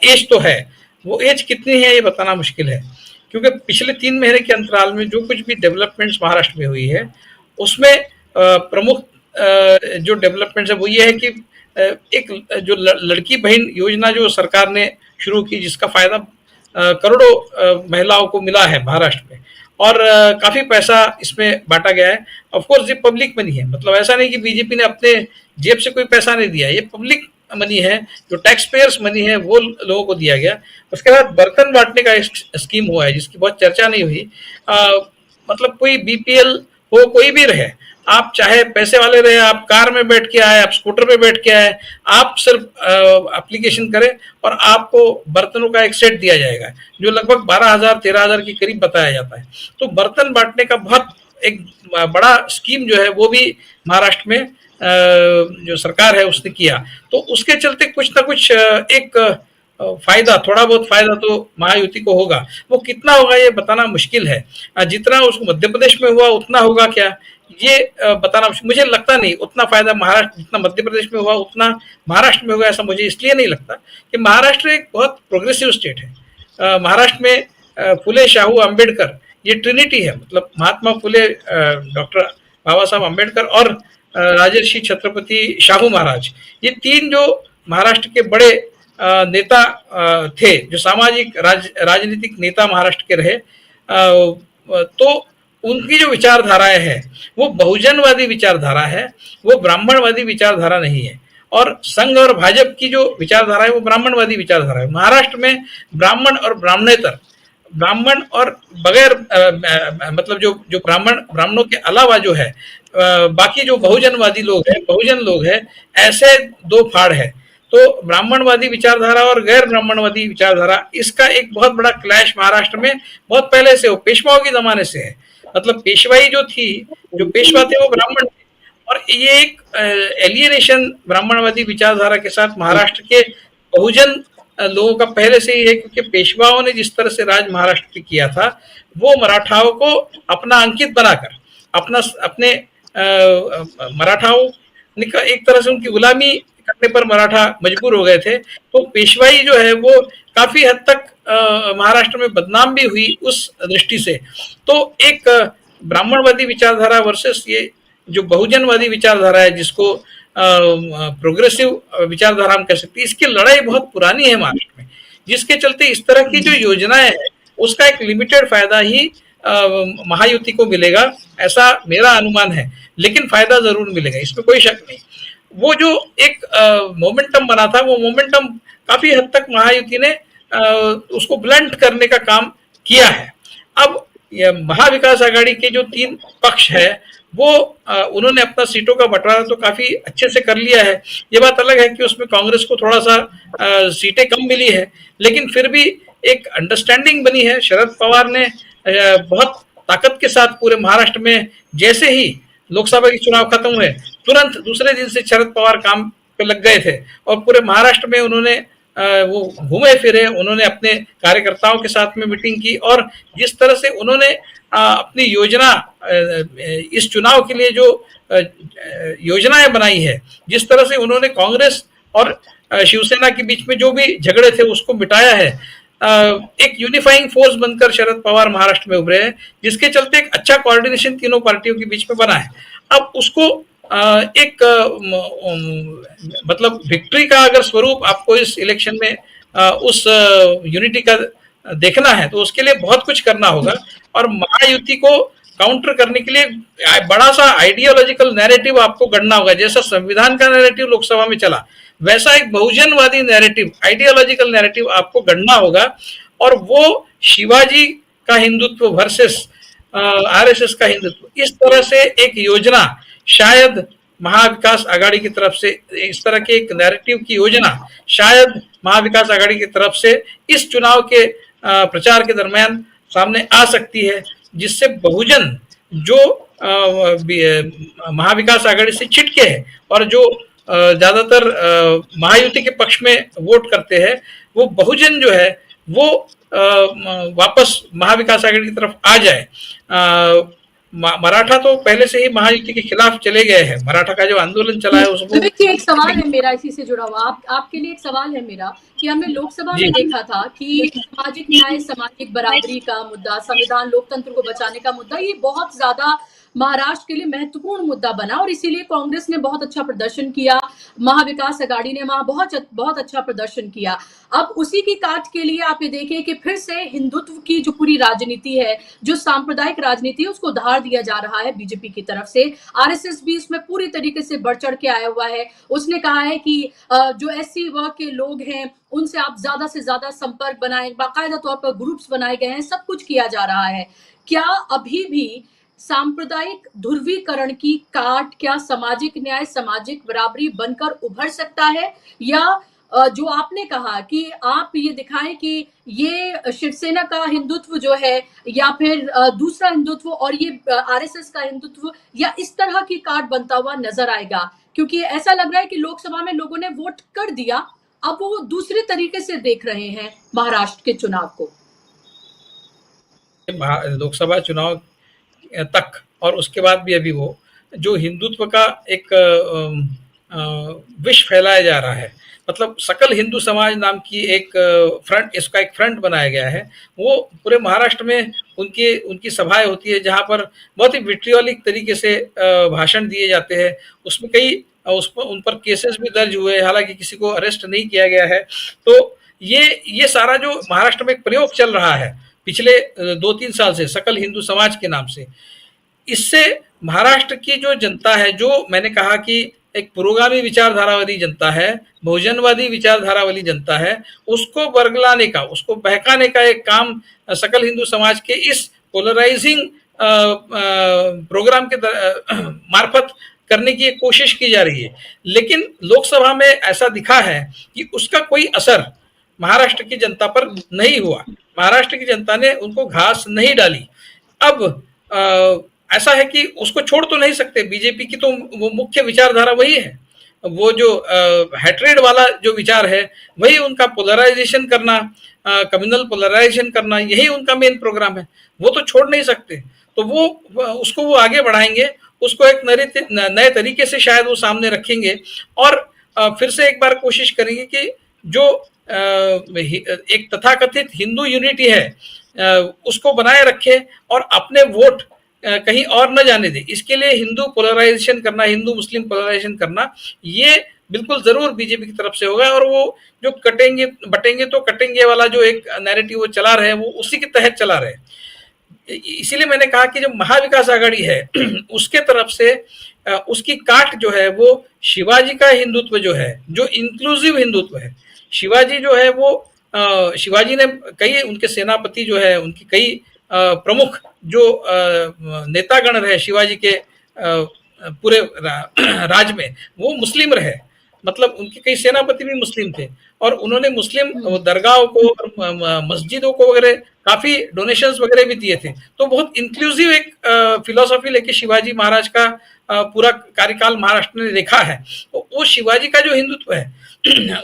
एज तो है, वो एज कितनी है ये बताना मुश्किल है, क्योंकि पिछले 3 महीने के अंतराल में जो कुछ भी डेवलपमेंट्स महाराष्ट्र में हुई है, उसमें प्रमुख जो डेवलपमेंट्स है वो ये है कि एक जो लड़की बहन योजना जो सरकार ने शुरू की, जिसका फायदा करोड़ों महिलाओं को मिला है महाराष्ट्र में, और काफी पैसा इसमें बांटा गया है। ऑफ कोर्स ये पब्लिक मनी है, मतलब ऐसा नहीं कि बीजेपी ने अपने जेब से कोई पैसा नहीं दिया, ये पब्लिक मनी है, जो टैक्स पेयर्स मनी है वो लोगों को दिया गया। उसके बाद बर्तन बांटने का एक स्कीम हुआ है जिसकी बहुत चर्चा नहीं हुई। मतलब कोई बीपीएल हो, कोई भी रहे, आप चाहे पैसे वाले रहे, आप कार में बैठ के आए, आप स्कूटर में बैठ के आए, आप सिर्फ एप्लीकेशन करें और आपको बर्तनों का एक सेट दिया जाएगा, जो लगभग 12,000-13,000 के करीब बताया जाता है। तो बर्तन बांटने का बहुत एक बड़ा स्कीम जो है वो भी महाराष्ट्र में जो सरकार है उसने किया। तो उसके चलते कुछ ना कुछ एक फायदा, थोड़ा बहुत फायदा तो महायुति को होगा। वो कितना होगा ये बताना मुश्किल है। जितना उसको मध्य प्रदेश में हुआ उतना होगा क्या, ये बताना मुझे लगता नहीं। उतना फायदा महाराष्ट्र जितना मध्य प्रदेश में हुआ उतना महाराष्ट्र में होगा, ऐसा मुझे इसलिए नहीं लगता कि महाराष्ट्र एक बहुत प्रोग्रेसिव स्टेट है। महाराष्ट्र में फुले, शाहू, अम्बेडकर, ये ट्रिनिटी है। मतलब महात्मा फुले, डॉक्टर बाबा साहब अम्बेडकर और राजर्षि छत्रपति शाहू महाराज, ये 3 जो महाराष्ट्र के बड़े नेता थे, जो सामाजिक राजनीतिक नेता महाराष्ट्र के रहे, तो उनकी जो विचारधाराएं हैं वो बहुजनवादी विचारधारा है, वो ब्राह्मणवादी विचारधारा नहीं है। और संघ और भाजपा की जो विचारधारा है वो ब्राह्मणवादी विचारधारा है। महाराष्ट्र में ब्राह्मण और ब्राह्मणेतर, ब्राह्मण और बगैर मतलब जो ब्राह्मणों के अलावा जो है बाकी जो बहुजनवादी लोग हैं, बहुजन लोग हैं, ऐसे 2 फाड़ है। तो ब्राह्मणवादी विचारधारा और गैर ब्राह्मणवादी विचारधारा, इसका एक बहुत बड़ा क्लैश महाराष्ट्र में बहुत पहले से हो, पेशवाओं के जमाने से है। मतलब पेशवाई जो थी, जो पेशवा थे वो ब्राह्मण थे, और ये एक एलियनेशन ब्राह्मणवादी विचारधारा के साथ महाराष्ट्र के बहुजन लोगों का पहले से ही है, क्योंकि पेशवाओं ने जिस तरह से राज महाराष्ट्र पे किया था, वो मराठाओं को अपना अंकित बनाकर अपने मराठाओं ने एक तरह से उनकी गुलामी करने पर मराठा मजबूर हो गए थे। तो पेशवाई जो है वो काफी हद तक महाराष्ट्र में बदनाम भी हुई उस दृष्टि से। तो एक ब्राह्मणवादी विचारधारा वर्सेस ये जो बहुजनवादी विचारधारा है, जिसको प्रोग्रेसिव विचारधारा हम कह सकते हैं, इसकी लड़ाई बहुत पुरानी है महाराष्ट्र में, जिसके चलते इस तरह की जो योजनाएं हैं उसका एक लिमिटेड फायदा ही महायुति को मिलेगा, ऐसा मेरा अनुमान है। लेकिन फायदा जरूर मिलेगा, इसमें कोई शक नहीं। वो जो एक मोमेंटम बना था, वो मोमेंटम काफी हद तक महायुति ने उसको ब्लंट करने का काम किया है। अब महाविकास आघाड़ी के जो 3 पक्ष है वो उन्होंने अपना सीटों का बंटवारा तो काफी अच्छे से कर लिया है। ये बात अलग है कि उसमें कांग्रेस को थोड़ा सा सीटें कम मिली है, लेकिन फिर भी एक अंडरस्टैंडिंग बनी है। शरद पवार ने बहुत ताकत के साथ पूरे महाराष्ट्र में, जैसे ही लोकसभा के चुनाव खत्म हुए तुरंत दूसरे दिन से शरद पवार काम पे लग गए थे और पूरे महाराष्ट्र में उन्होंने वो घूमे फिरे, उन्होंने अपने कार्यकर्ताओं के साथ में मीटिंग की, और जिस तरह से उन्होंने अपनी योजना इस चुनाव के लिए जो योजनाएं बनाई है, जिस तरह से उन्होंने कांग्रेस और शिवसेना के बीच में जो भी झगड़े थे उसको मिटाया है, एक यूनिफाइंग फोर्स बनकर शरद पवार महाराष्ट्र में उभरे हैं, जिसके चलते एक अच्छा कोऑर्डिनेशन तीनों पार्टियों के बीच में बना है। अब उसको एक मतलब विक्ट्री का अगर स्वरूप आपको इस इलेक्शन में उस यूनिटी का देखना है तो उसके लिए बहुत कुछ करना होगा। और महायुति को काउंटर करने के लिए बड़ा सा आइडियोलॉजिकल नैरेटिव आपको गढ़ना होगा। जैसा संविधान का नैरेटिव लोकसभा में चला, वैसा एक बहुजनवादी नैरेटिव, आइडियोलॉजिकल नैरेटिव आपको गढ़ना होगा। और वो शिवाजी का हिंदुत्व वर्सेस आरएसएस का हिंदुत्व, इस तरह से एक योजना शायद महाविकास आघाड़ी की तरफ से, इस तरह के एक नैरेटिव की योजना शायद महाविकास आघाड़ी की तरफ से इस चुनाव के प्रचार के दरमियान सामने आ सकती है, जिससे बहुजन जो महाविकास आघाड़ी से छिटके है और जो ज्यादातर महायुति के पक्ष में वोट करते हैं, वो बहुजन जो है वो वापस महाविकास आघाड़ी की तरफ आ जाए। मराठा तो पहले से ही महायुति के खिलाफ चले गए हैं। मराठा का जो आंदोलन चला है उसको एक सवाल है मेरा इसी से जुड़ा हुआ, आपके लिए एक सवाल है मेरा कि हमने लोकसभा में देखा था कि सामाजिक न्याय, सामाजिक बराबरी का मुद्दा, संविधान, लोकतंत्र को बचाने का मुद्दा, ये बहुत ज्यादा महाराष्ट्र के लिए महत्वपूर्ण मुद्दा बना और इसीलिए कांग्रेस ने बहुत अच्छा प्रदर्शन किया, महाविकास आघाड़ी ने वहां बहुत अच्छा प्रदर्शन किया। अब उसी की काट के लिए आप ये देखें कि फिर से हिंदुत्व की जो पूरी राजनीति है, जो सांप्रदायिक राजनीति है, उसको धार दिया जा रहा है बीजेपी की तरफ से। आरएसएस भी इसमें पूरी तरीके से बढ़ चढ़ के आया हुआ है। उसने कहा है कि जो एससी वर्ग के लोग हैं उनसे आप ज्यादा से ज्यादा संपर्क बनाए, बाकायदा तौर पर ग्रुप्स बनाए गए हैं, सब कुछ किया जा रहा है। क्या अभी भी सांप्रदायिक ध्रुवीकरण की काट, क्या सामाजिक न्याय, सामाजिक बराबरी बनकर उभर सकता है, या जो आपने कहा कि आप ये दिखाएं कि ये शिवसेना का हिंदुत्व जो है या फिर दूसरा हिंदुत्व और ये आरएसएस का हिंदुत्व, या इस तरह की काट बनता हुआ नजर आएगा? क्योंकि ऐसा लग रहा है कि लोकसभा में लोगों ने वोट कर दिया, अब वो दूसरे तरीके से देख रहे हैं महाराष्ट्र के चुनाव को। लोकसभा चुनाव तक और उसके बाद भी अभी वो जो हिंदुत्व का एक विष फैलाया जा रहा है, मतलब सकल हिंदू समाज नाम की एक फ्रंट, इसका एक फ्रंट बनाया गया है। वो पूरे महाराष्ट्र में उनकी सभाएं होती है जहां पर बहुत ही विट्रियोलिक तरीके से भाषण दिए जाते हैं। उसमें कई उन पर केसेस भी दर्ज हुए, हालांकि किसी को अरेस्ट नहीं किया गया है। तो ये सारा जो महाराष्ट्र में एक प्रयोग चल रहा है पिछले 2-3 साल से सकल हिंदू समाज के नाम से, इससे महाराष्ट्र की जो जनता है, जो मैंने कहा कि एक पुरोगामी विचारधारा वाली जनता है, बहुजनवादी विचारधारा वाली जनता है, उसको बरगलाने का, उसको बहकाने का एक काम सकल हिंदू समाज के इस पोलराइजिंग प्रोग्राम के मार्फत करने की कोशिश की जा रही है। लेकिन लोकसभा में ऐसा दिखा है कि उसका कोई असर महाराष्ट्र की जनता पर नहीं हुआ। महाराष्ट्र की जनता ने उनको घास नहीं डाली। अब ऐसा है कि उसको छोड़ तो नहीं सकते। बीजेपी की तो वो मुख्य विचारधारा वही है, वो जो हैट्रेड वाला जो विचार है वही उनका, पोलराइजेशन करना, कम्युनल पोलराइजेशन करना, यही उनका मेन प्रोग्राम है। वो तो छोड़ नहीं सकते, तो उसको वो आगे बढ़ाएंगे, उसको एक नए तरीके से शायद वो सामने रखेंगे और फिर से एक बार कोशिश करेंगे कि जो एक तथाकथित हिंदू यूनिटी है उसको बनाए रखे और अपने वोट कहीं और न जाने दे। इसके लिए हिंदू पोलराइजेशन करना, हिंदू मुस्लिम पोलराइजेशन करना, ये बिल्कुल जरूर बीजेपी की तरफ से होगा। और वो जो कटेंगे बटेंगे तो कटेंगे वाला जो एक नैरेटिव वो चला रहे, वो उसी के तहत चला रहे। इसीलिए मैंने कहा कि जो महाविकास आघाड़ी है उसके तरफ से उसकी काट जो है वो शिवाजी का हिंदुत्व जो है, जो इंक्लूसिव हिंदुत्व है। शिवाजी जो है वो शिवाजी ने कई, उनके सेनापति जो है, उनकी कई प्रमुख जो नेतागण रहे शिवाजी के पूरे राज में, वो मुस्लिम रहे। मतलब उनके कई सेनापति भी मुस्लिम थे और उन्होंने मुस्लिम दरगाहों को, मस्जिदों को वगैरह काफी डोनेशंस वगैरह भी दिए थे। तो बहुत इंक्लूसिव एक फिलॉसफी लेके शिवाजी महाराज का पूरा कार्यकाल महाराष्ट्र ने देखा है। तो वो शिवाजी का जो हिंदुत्व है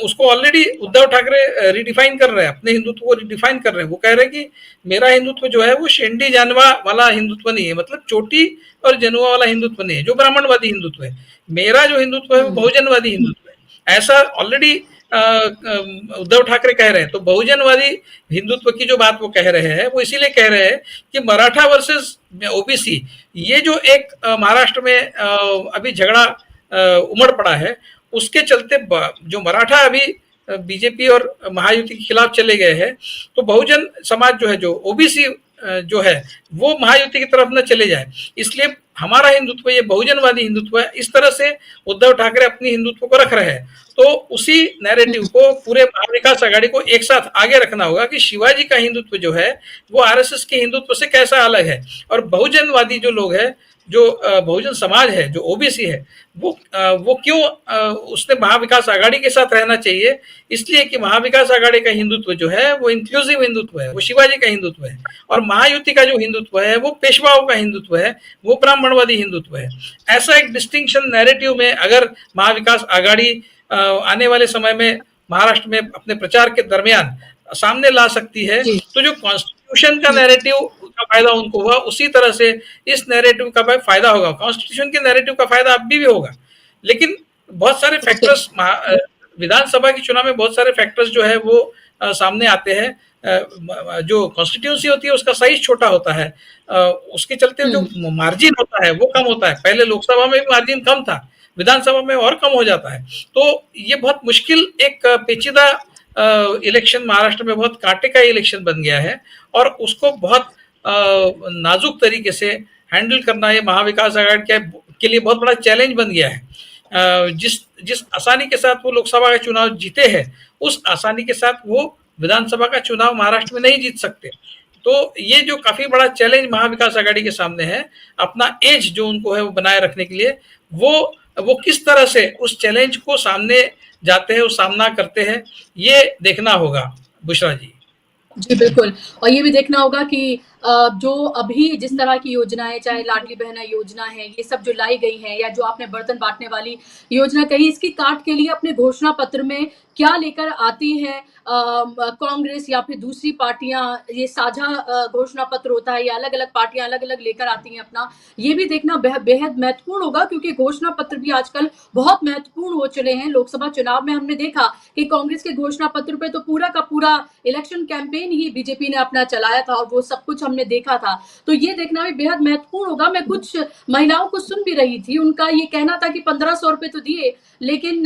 उसको ऑलरेडी उद्धव ठाकरे रिडिफाइन कर रहे हैं, अपने हिंदुत्व को रिडिफाइन कर रहे हैं। वो कह रहे हैं कि मेरा हिंदुत्व जो है वो शेंडी जानवा वाला हिंदुत्व नहीं है, मतलब चोटी और जनुआ वाला हिंदुत्व नहीं है जो ब्राह्मणवादी हिंदुत्व है। मेरा जो हिंदुत्व है वो बहुजनवादी हिंदुत्व है, ऐसा ऑलरेडी उद्धव ठाकरे कह रहे हैं। तो बहुजनवादी हिंदुत्व की जो बात वो कह रहे हैं, वो इसीलिए कह रहे हैं कि मराठा वर्सेस ओबीसी, ये जो एक महाराष्ट्र में अभी झगड़ा उमड़ पड़ा है, उसके चलते जो मराठा अभी बीजेपी और महायुति के खिलाफ चले गए हैं, तो बहुजन समाज जो है, जो ओबीसी जो है, वो महायुति की तरफ न चले जाए। इसलिए हमारा हिंदुत्व, ये बहुजनवादी हिंदुत्व है, इस तरह से उद्धव ठाकरे अपनी हिंदुत्व को रख रहे हैं। तो उसी नैरेटिव को पूरे महाविकास आघाड़ी को एक साथ आगे रखना होगा कि शिवाजी का हिंदुत्व जो है वो आरएसएस के हिंदुत्व से कैसा अलग है, और बहुजनवादी जो लोग हैं, जो बहुजन समाज है, जो ओबीसी है, वो क्यों उसने महाविकास आघाड़ी के साथ रहना चाहिए। इसलिए कि महाविकास आघाड़ी का हिंदुत्व जो है वो इंक्लूसिव हिंदुत्व है, वो शिवाजी का हिंदुत्व है, और महायुति का जो हिंदुत्व है वो पेशवाओं का हिंदुत्व है, वो ब्राह्मणवादी हिंदुत्व है। ऐसा एक डिस्टिंक्शन नैरेटिव में अगर महाविकास आघाड़ी आने वाले समय में महाराष्ट्र में अपने प्रचार के दरमियान सामने ला सकती है, तो जो कॉन्स्टिट्यूशन का नैरेटिव का फायदा उनको हुआ, उसी तरह से इस नैरेटिव का फायदा होगा। कॉन्स्टिट्यूशन के नैरेटिव का फायदा अब भी होगा, लेकिन बहुत सारे फैक्टर्स, विधानसभा के चुनाव में बहुत सारे फैक्टर्स जो है वो सामने आते हैं। जो कॉन्स्टिट्यूंसी होती है उसका साइज छोटा होता है, उसके चलते जो मार्जिन होता है वो कम होता है। पहले लोकसभा में भी मार्जिन कम था, विधानसभा में और कम हो जाता है। तो ये बहुत मुश्किल एक पेचीदा इलेक्शन महाराष्ट्र में, बहुत कांटे का इलेक्शन बन गया है, और उसको बहुत नाजुक तरीके से हैंडल करना ये महाविकास आघाड़ी के लिए बहुत बड़ा चैलेंज बन गया है। जिस आसानी के साथ वो लोकसभा का चुनाव जीते हैं, उस आसानी के साथ वो विधानसभा का चुनाव महाराष्ट्र में नहीं जीत सकते। तो ये जो काफी बड़ा चैलेंज महाविकास आघाड़ी के सामने है, अपना एज जो उनको है वो बनाए रखने के लिए, वो किस तरह से उस चैलेंज को सामने जाते हैं, उस सामना करते हैं, ये देखना होगा बुशरा जी। जी बिल्कुल, और ये भी देखना होगा कि जो अभी जिस तरह की योजनाएं, चाहे लाडली बहना योजना है, ये सब जो लाई गई हैं, या जो आपने बर्तन बांटने वाली योजना कही, इसकी काट के लिए अपने घोषणा पत्र में क्या लेकर आती है कांग्रेस या फिर दूसरी पार्टियां, ये साझा घोषणा पत्र होता है या अलग अलग पार्टियां अलग अलग लेकर आती हैं अपना, ये भी देखना बेहद महत्वपूर्ण होगा, क्योंकि घोषणा पत्र भी आजकल बहुत महत्वपूर्ण हो चले हैं। लोकसभा चुनाव में हमने देखा कि कांग्रेस के घोषणा पत्र पे तो पूरा का पूरा इलेक्शन कैंपेन ही बीजेपी ने अपना चलाया था, और वो सब कुछ हमने देखा था। तो ये देखना भी बेहद महत्वपूर्ण होगा। मैं कुछ महिलाओं को सुन भी रही थी, उनका ये कहना था कि 1500 रुपए तो दिए, लेकिन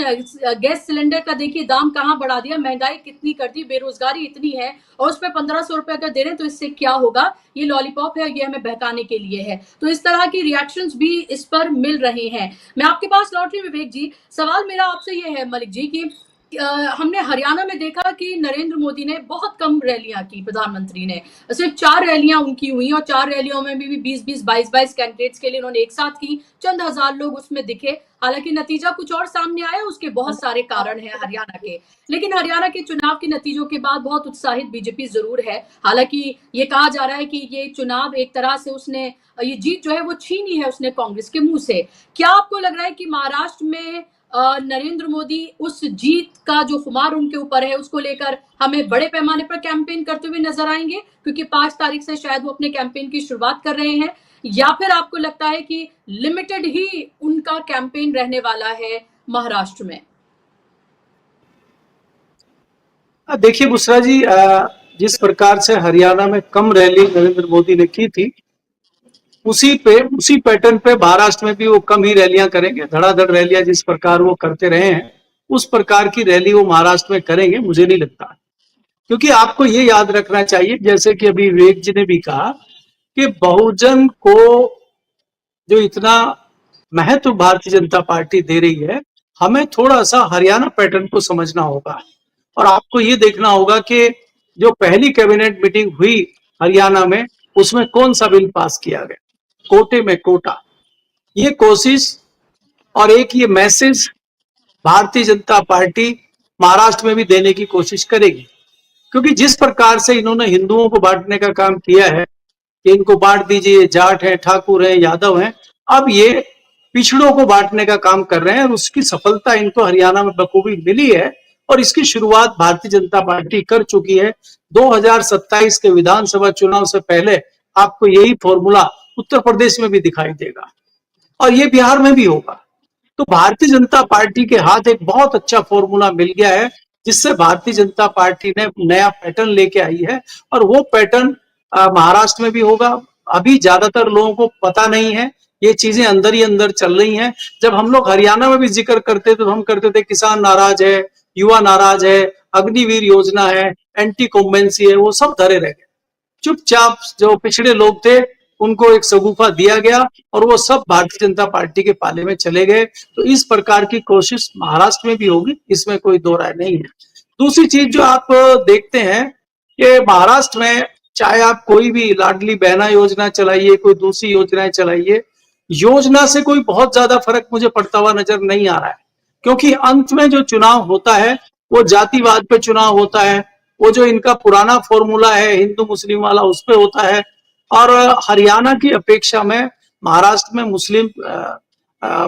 गैस सिलेंडर का देखिए दाम कहाँ बढ़ा दिया, महंगाई कितनी कर दी, बेरोजगारी इतनी है, और उस पर 1500 रुपए अगर दे रहे हैं तो इससे क्या होगा, ये लॉलीपॉप है, ये हमें बहकाने के लिए है। तो इस तरह की रिएक्शंस भी इस पर मिल रहे हैं। मैं आपके पास लौट रही विवेक जी, सवाल मेरा आपसे ये है मलिक जी कि हमने हरियाणा में देखा कि नरेंद्र मोदी ने बहुत कम रैलियां की, प्रधानमंत्री ने सिर्फ 4 रैलियां उनकी हुई, और 4 रैलियों में भी 20-20, 22-22 कैंडिडेट्स के लिए उन्होंने एक साथ की, चंद हजार लोग उसमें दिखे। हालांकि नतीजा कुछ और सामने आया, उसके बहुत सारे कारण हैं हरियाणा के, लेकिन हरियाणा के चुनाव के नतीजों के बाद बहुत उत्साहित बीजेपी जरूर है। हालांकि ये कहा जा रहा है कि ये चुनाव एक तरह से उसने, ये जीत जो है वो छीनी है उसने कांग्रेस के मुंह से। क्या आपको लग रहा है कि महाराष्ट्र में नरेंद्र मोदी उस जीत का जो खुमार उनके ऊपर है उसको लेकर हमें बड़े पैमाने पर कैंपेन करते हुए नजर आएंगे, क्योंकि 5 तारीख से शायद वो अपने कैंपेन की शुरुआत कर रहे हैं, या फिर आपको लगता है कि लिमिटेड ही उनका कैंपेन रहने वाला है महाराष्ट्र में? देखिए बुशरा जी, जिस प्रकार से हरियाणा में कम रैली नरेंद्र मोदी ने की थी, उसी पैटर्न पे महाराष्ट्र में भी वो कम ही रैलियां करेंगे। धड़ाधड़ रैलियां जिस प्रकार वो करते रहे हैं, उस प्रकार की रैली वो महाराष्ट्र में करेंगे, मुझे नहीं लगता। क्योंकि आपको ये याद रखना चाहिए, जैसे कि अभी विवेक जी ने भी कहा, कि बहुजन को जो इतना महत्व भारतीय जनता पार्टी दे रही है, हमें थोड़ा सा हरियाणा पैटर्न को समझना होगा। और आपको ये देखना होगा कि जो पहली कैबिनेट मीटिंग हुई हरियाणा में, उसमें कौन सा बिल पास किया गया, कोटे में कोटा। ये कोशिश और एक ये मैसेज भारतीय जनता पार्टी महाराष्ट्र में भी देने की कोशिश करेगी। क्योंकि जिस प्रकार से इन्होंने हिंदुओं को बांटने का काम किया है कि इनको बांट दीजिए, जाट है, ठाकुर है, यादव है, अब ये पिछड़ों को बांटने का काम कर रहे हैं, और उसकी सफलता इनको हरियाणा में बखूबी मिली है। और इसकी शुरुआत भारतीय जनता पार्टी कर चुकी है। 2027 के विधानसभा चुनाव से पहले आपको यही फॉर्मूला उत्तर प्रदेश में भी दिखाई देगा, और ये बिहार में भी होगा। तो भारतीय जनता पार्टी के हाथ एक बहुत अच्छा फॉर्मूला मिल गया है, जिससे भारतीय जनता पार्टी ने नया पैटर्न लेके आई है, और वो पैटर्न महाराष्ट्र में भी होगा। अभी ज्यादातर लोगों को पता नहीं है, ये चीजें अंदर ही अंदर चल रही हैं। जब हम लोग हरियाणा में भी जिक्र करते थे तो हम करते थे किसान नाराज है, युवा नाराज है, अग्निवीर योजना है, एंटी कॉम्बेंसी है, वो सब धरे रह गए। चुपचाप जो पिछड़े लोग थे उनको एक सगुफा दिया गया और वो सब भारतीय जनता पार्टी के पाले में चले गए। तो इस प्रकार की कोशिश महाराष्ट्र में भी होगी, इसमें कोई दो राय नहीं है। दूसरी चीज जो आप देखते हैं कि महाराष्ट्र में चाहे आप कोई भी लाडली बहना योजना चलाइए, कोई दूसरी योजनाएं चलाइए, योजना से कोई बहुत ज्यादा फर्क मुझे पड़ता हुआ नजर नहीं आ रहा है, क्योंकि अंत में जो चुनाव होता है वो जातिवाद पे चुनाव होता है, वो जो इनका पुराना फॉर्मूला है हिंदू मुस्लिम वाला उस पे होता है। और हरियाणा की अपेक्षा में महाराष्ट्र में मुस्लिम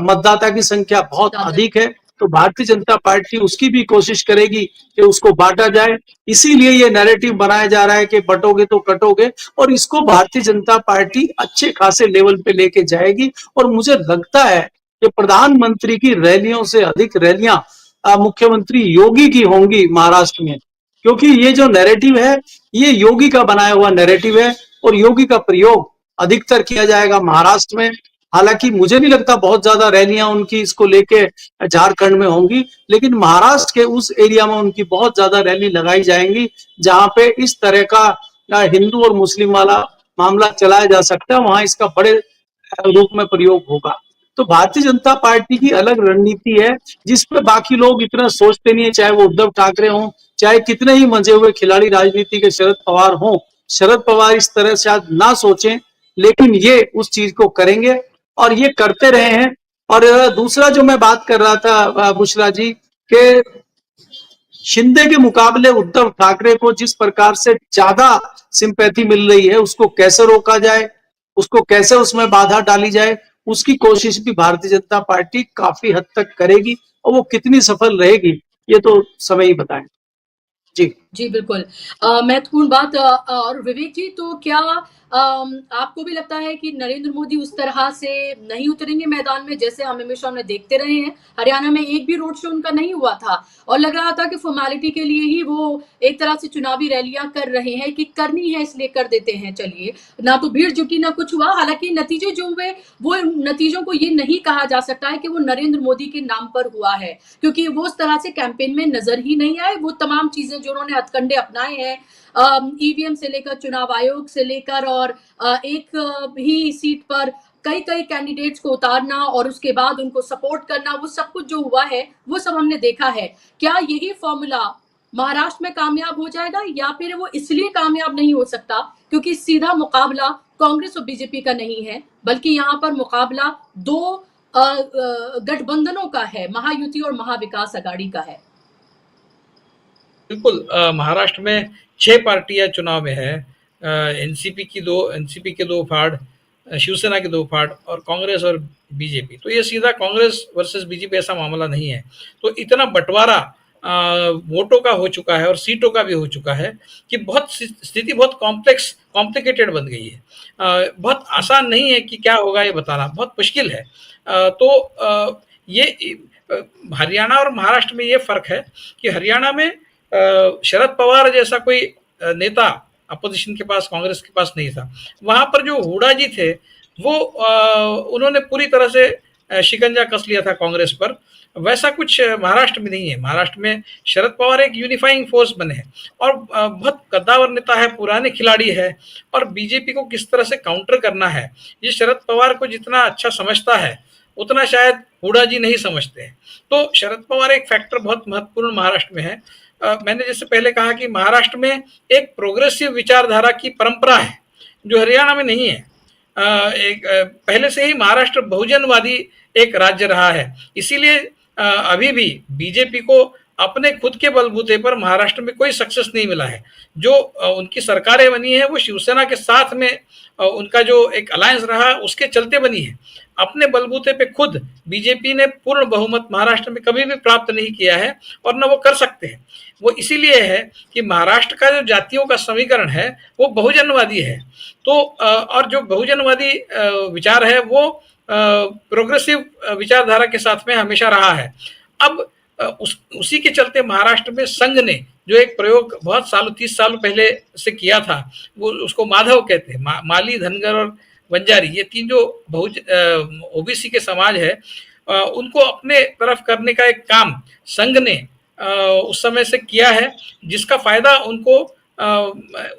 मतदाता की संख्या बहुत अधिक है, तो भारतीय जनता पार्टी उसकी भी कोशिश करेगी कि उसको बांटा जाए। इसीलिए ये नैरेटिव बनाया जा रहा है कि बंटोगे तो कटोगे, और इसको भारतीय जनता पार्टी अच्छे खासे लेवल पे लेके जाएगी। और मुझे लगता है कि प्रधानमंत्री की रैलियों से अधिक रैलियां मुख्यमंत्री योगी की होंगी महाराष्ट्र में, क्योंकि ये जो नैरेटिव है ये योगी का बनाया हुआ नैरेटिव है और योगी का प्रयोग अधिकतर किया जाएगा महाराष्ट्र में। हालांकि मुझे नहीं लगता बहुत ज्यादा रैलियां उनकी इसको लेके झारखंड में होंगी, लेकिन महाराष्ट्र के उस एरिया में उनकी बहुत ज्यादा रैली लगाई जाएंगी जहां पे इस तरह का हिंदू और मुस्लिम वाला मामला चलाया जा सकता है, वहां इसका बड़े रूप में प्रयोग होगा। तो भारतीय जनता पार्टी की अलग रणनीति है जिस पे बाकी लोग इतना सोचते नहीं है, चाहे वो उद्धव ठाकरे हों, चाहे कितने ही मंजे हुए खिलाड़ी राजनीति के शरद पवार हों। शरद पवार इस तरह शायद ना सोचें, लेकिन ये उस चीज को करेंगे और ये करते रहे हैं। और दूसरा जो मैं बात कर रहा था बुशरा जी, के शिंदे के मुकाबले उद्धव ठाकरे को जिस प्रकार से ज्यादा सिंपैथी मिल रही है, उसको कैसे रोका जाए, उसको कैसे उसमें बाधा डाली जाए, उसकी कोशिश भी भारतीय जनता पार्टी काफी हद तक करेगी। और वो कितनी सफल रहेगी ये तो समय ही बताएं। जी बिल्कुल। महत्वपूर्ण बात। और विवेक जी, तो क्या आपको भी लगता है कि नरेंद्र मोदी उस तरह से नहीं उतरेंगे मैदान में जैसे हम हमेशा उन्हें देखते रहे हैं? हरियाणा में एक भी रोड शो उनका नहीं हुआ था और लग रहा था कि फॉर्मेलिटी के लिए ही वो एक तरह से चुनावी रैलियां कर रहे हैं कि करनी है इसलिए कर देते हैं, चलिए। ना तो भीड़ जुटी ना कुछ हुआ। हालांकि नतीजे जो हुए वो नतीजों को ये नहीं कहा जा सकता है कि वो नरेंद्र मोदी के नाम पर हुआ है, क्योंकि वो उस तरह से कैंपेन में नजर ही नहीं आए। वो तमाम चीजें जो उन्होंने हथकंडे अपनाए हैं, ईवीएम से लेकर चुनाव आयोग से लेकर और एक भी सीट पर कई कई कैंडिडेट्स को उतारना और उसके बाद उनको सपोर्ट करना, वो सब कुछ जो हुआ है वो सब हमने देखा है। क्या यही फॉर्मूला महाराष्ट्र में कामयाब हो जाएगा, या फिर वो इसलिए कामयाब नहीं हो सकता क्योंकि सीधा मुकाबला कांग्रेस और बीजेपी का नहीं है, बल्कि यहाँ पर मुकाबला दो गठबंधनों का है, महायुति और महाविकास अघाड़ी का है? बिल्कुल। महाराष्ट्र में 6 पार्टियां चुनाव में है। एनसीपी के 2 फाड़, शिवसेना के 2 फाड़ और कांग्रेस और बीजेपी। तो ये सीधा कांग्रेस वर्सेस बीजेपी ऐसा मामला नहीं है। तो इतना बंटवारा वोटों का हो चुका है और सीटों का भी हो चुका है कि बहुत स्थिति बहुत कॉम्प्लिकेटेड बन गई है। बहुत आसान नहीं है कि क्या होगा ये बताना, बहुत मुश्किल है। तो ये हरियाणा और महाराष्ट्र में ये फर्क है कि हरियाणा में शरद पवार जैसा कोई नेता अपोजिशन के पास, कांग्रेस के पास नहीं था। वहां पर जो हुड्डा जी थे वो उन्होंने पूरी तरह से शिकंजा कस लिया था कांग्रेस पर। वैसा कुछ महाराष्ट्र में नहीं है। महाराष्ट्र में शरद पवार एक यूनिफाइंग फोर्स बने हैं और बहुत कद्दावर नेता है, पुराने खिलाड़ी है, और बीजेपी को किस तरह से काउंटर करना है ये शरद पवार को जितना अच्छा समझता है उतना शायद हुड्डा जी नहीं समझते हैं। तो शरद पवार एक फैक्टर बहुत महत्वपूर्ण महाराष्ट्र में है। मैंने जैसे पहले कहा कि महाराष्ट्र में एक प्रोग्रेसिव विचारधारा की परंपरा है जो हरियाणा में नहीं है। पहले से ही महाराष्ट्र बहुजनवादी एक राज्य रहा है, इसीलिए अभी भी बीजेपी को अपने खुद के बलबूते पर महाराष्ट्र में कोई सक्सेस नहीं मिला है। जो उनकी सरकारें बनी है वो शिवसेना के साथ में उनका जो एक अलायंस रहा उसके चलते बनी है। अपने बलबूते पे खुद बीजेपी ने पूर्ण बहुमत महाराष्ट्र में कभी भी प्राप्त नहीं किया है और न वो कर सकते हैं। वो इसीलिए है कि महाराष्ट्र का जो जातियों का समीकरण है वो बहुजनवादी है। तो और जो बहुजनवादी विचार है वो प्रोग्रेसिव विचारधारा के साथ में हमेशा रहा है। अब उसी के चलते महाराष्ट्र में संघ ने जो एक प्रयोग बहुत 30 साल पहले से किया था, वो उसको माधव कहते हैं। माली, धनगर और बंजारी, ये 3 जो ओबीसी के समाज है उनको अपने तरफ करने का एक काम संघ ने उस समय से किया है, जिसका फायदा उनको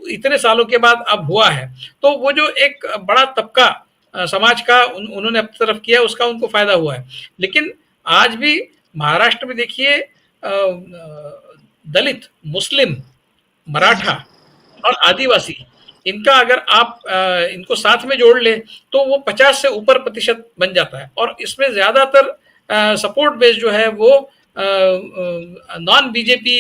इतने सालों के बाद अब हुआ है। तो वो जो एक बड़ा तबका समाज का उन्होंने अपनी तरफ किया, उसका उनको फायदा हुआ है। लेकिन आज भी महाराष्ट्र में देखिए, दलित, मुस्लिम, मराठा और आदिवासी, इनका अगर आप इनको साथ में जोड़ ले तो वो 50 से ऊपर प्रतिशत बन जाता है। और इसमें ज्यादातर सपोर्ट बेस जो है वो नॉन बीजेपी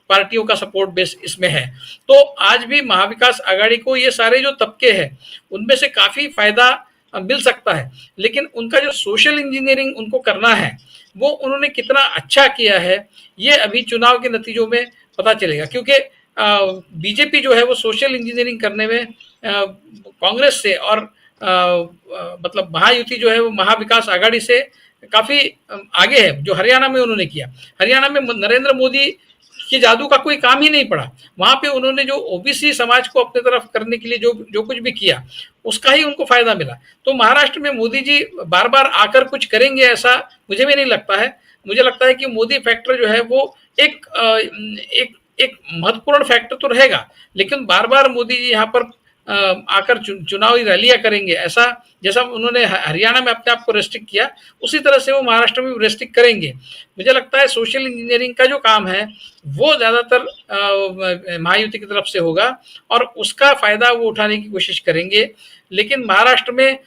पार्टियों का सपोर्ट बेस इसमें है। तो आज भी महाविकास आघाड़ी को ये सारे जो तबके हैं उनमें से काफी फायदा मिल सकता है। लेकिन उनका जो सोशल इंजीनियरिंग उनको करना है वो उन्होंने कितना अच्छा किया है, ये अभी चुनाव के नतीजों में पता चलेगा। क्योंकि बीजेपी जो है वो सोशल इंजीनियरिंग करने में कांग्रेस से और मतलब महायुति जो है वो महाविकास आघाड़ी से काफी आगे है, जो हरियाणा में उन्होंने किया। हरियाणा में नरेंद्र मोदी के जादू का कोई काम ही नहीं पड़ा। वहां पे उन्होंने जो ओबीसी समाज को अपने तरफ करने के लिए जो कुछ भी किया, उसका ही उनको फायदा मिला। तो महाराष्ट्र में मोदी जी बार बार आकर कुछ करेंगे ऐसा मुझे भी नहीं लगता है। मुझे लगता है कि मोदी फैक्टर जो है वो एक महत्वपूर्ण फैक्टर तो रहेगा, लेकिन बार बार मोदी जी यहाँ पर आकर चुनावी रैलियां करेंगे, ऐसा जैसा उन्होंने हरियाणा में अपने आप को रेस्ट्रिक्ट किया, उसी तरह से वो महाराष्ट्र में रेस्ट्रिक्ट करेंगे। मुझे लगता है सोशल इंजीनियरिंग का जो काम है वो ज्यादातर महायुति की तरफ से होगा और उसका फायदा वो उठाने की कोशिश करेंगे। लेकिन महाराष्ट्र में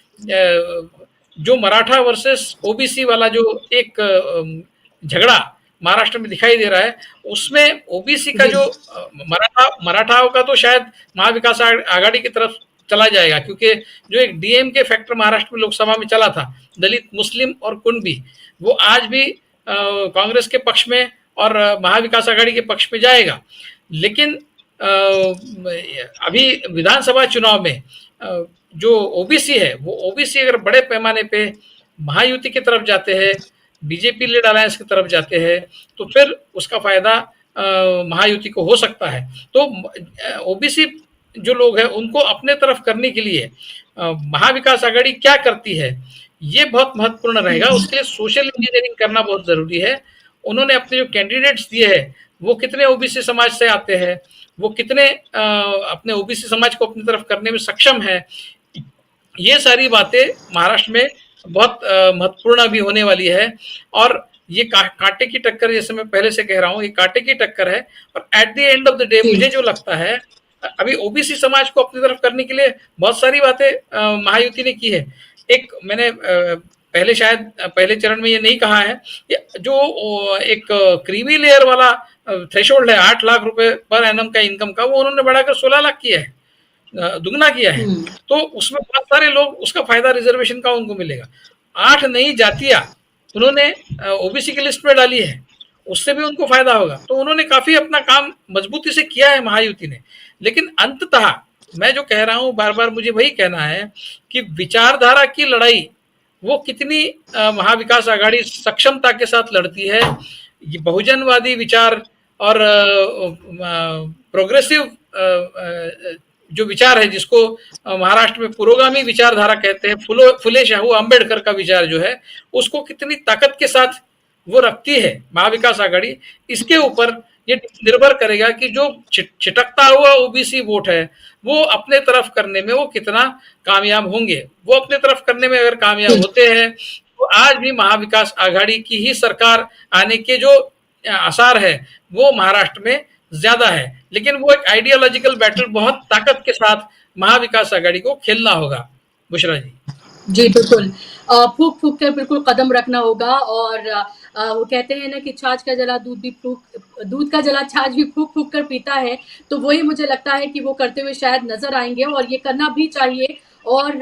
जो मराठा वर्सेस ओबीसी वाला जो एक झगड़ा महाराष्ट्र में दिखाई दे रहा है, उसमें ओबीसी का जो मराठाओं का तो शायद महाविकास आघाड़ी की तरफ चला जाएगा, क्योंकि जो एक डीएमके फैक्टर महाराष्ट्र में लोकसभा में चला था, दलित, मुस्लिम और कुणबी, वो आज भी कांग्रेस के पक्ष में और महाविकास आघाड़ी के पक्ष में जाएगा। लेकिन अभी विधानसभा चुनाव में जो ओबीसी है, वो ओबीसी अगर बड़े पैमाने पे महायुति की तरफ जाते हैं, बीजेपी लीड अलायंस की तरफ जाते हैं, तो फिर उसका फायदा महायुति को हो सकता है। तो ओबीसी जो लोग हैं उनको अपने तरफ करने के लिए महाविकास आघाड़ी क्या करती है, ये बहुत महत्वपूर्ण रहेगा। उसके लिए सोशल इंजीनियरिंग करना बहुत जरूरी है। उन्होंने अपने जो कैंडिडेट्स दिए हैं वो कितने ओबीसी समाज से आते हैं, वो कितने अपने ओबीसी समाज को अपनी तरफ करने में सक्षम है, ये सारी बातें महाराष्ट्र में बहुत महत्वपूर्ण अभी होने वाली है। और ये कांटे की टक्कर, जैसे मैं पहले से कह रहा हूँ, ये कांटे की टक्कर है। और at the end of the day मुझे जो लगता है, अभी ओबीसी समाज को अपनी तरफ करने के लिए बहुत सारी बातें महायुति ने की है। एक मैंने पहले चरण में ये नहीं कहा है, जो एक क्रीमी लेयर वाला थ्रेशोल्ड है 8 लाख रुपए पर एनम का इनकम का, वो उन्होंने बढ़ाकर 16 लाख किया है, दुगना किया है। तो उसमें बहुत सारे लोग उसका फायदा रिजर्वेशन का उनको मिलेगा। 8 नई जातियां उन्होंने ओबीसी की लिस्ट में डाली है, उससे भी उनको फायदा होगा। तो उन्होंने काफी अपना काम मजबूती से किया है महायुति ने। लेकिन अंततः मैं जो कह रहा हूं, बार बार मुझे वही कहना है कि विचारधारा की लड़ाई वो कितनी महाविकास आघाड़ी सक्षमता के साथ लड़ती है। ये बहुजनवादी विचार और प्रोग्रेसिव जो विचार है, जिसको महाराष्ट्र में पुरोगामी विचारधारा कहते हैं, फुले शाहू अंबेडकर का विचार जो है, उसको कितनी ताकत के साथ वो रखती है महाविकास आघाड़ी, इसके ऊपर ये निर्भर करेगा कि जो छिटकता हुआ ओबीसी वोट है वो अपने तरफ करने में वो कितना कामयाब होंगे। वो अपने तरफ करने में अगर कामयाब होते हैं तो आज भी महाविकास आघाड़ी की ही सरकार आने के जो आसार है वो महाराष्ट्र में ज्यादा है। लेकिन वो एक आइडियोलॉजिकल बैटल बहुत ताकत के साथ महाविकास आघाड़ी को खेलना होगा। बुशरा जी। जी बिल्कुल, फूक फूक कर बिल्कुल कदम रखना होगा। और वो कहते हैं ना कि छाछ का जला दूध का जला छाछ भी फूक फूक कर पीता है, तो वही मुझे लगता है कि वो करते हुए शायद नजर आएंगे और ये करना भी चाहिए। और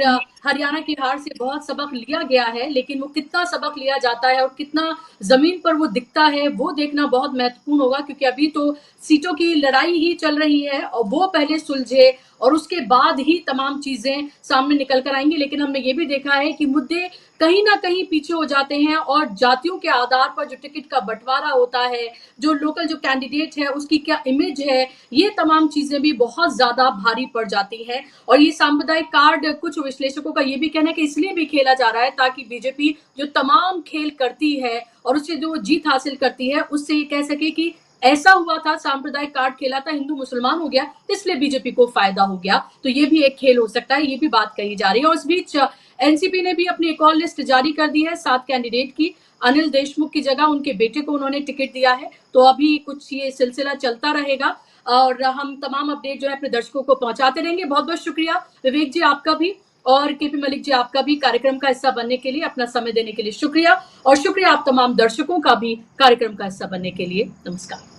हरियाणा की हार से बहुत सबक लिया गया है, लेकिन वो कितना सबक लिया जाता है और कितना जमीन पर वो दिखता है वो देखना बहुत महत्वपूर्ण होगा। क्योंकि अभी तो सीटों की लड़ाई ही चल रही है और वो पहले सुलझे और उसके बाद ही तमाम चीजें सामने निकल कर आएंगी। लेकिन हमने ये भी देखा है कि मुद्दे कहीं ना कहीं पीछे हो जाते हैं और जातियों के आधार पर जो टिकट का बंटवारा होता है, जो लोकल जो कैंडिडेट है उसकी क्या इमेज है, ये तमाम चीजें भी बहुत ज्यादा भारी पड़ जाती है। और ये सांप्रदायिक कार्ड कुछ विश्लेषकों का ये भी कहना है कि इसलिए भी खेला जा रहा है ताकि बीजेपी जो तमाम खेल करती है और उससे जो जीत हासिल करती है उससे ये कह सके कि ऐसा हुआ था, सांप्रदायिक कार्ड खेला था, हिंदू मुसलमान हो गया, इसलिए बीजेपी को फायदा हो गया। तो ये भी एक खेल हो सकता है, ये भी बात कही जा रही है। और इस बीच एनसीपी ने भी अपनी एक और लिस्ट जारी कर दी है 7 कैंडिडेट की। अनिल देशमुख की जगह उनके बेटे को उन्होंने टिकट दिया है। तो अभी कुछ ये सिलसिला चलता रहेगा और हम तमाम अपडेट जो है अपने दर्शकों को पहुंचाते रहेंगे। बहुत बहुत शुक्रिया विवेक जी आपका भी और केपी मलिक जी आपका भी कार्यक्रम का हिस्सा बनने के लिए, अपना समय देने के लिए शुक्रिया। और शुक्रिया आप तमाम दर्शकों का भी कार्यक्रम का हिस्सा बनने के लिए। नमस्कार।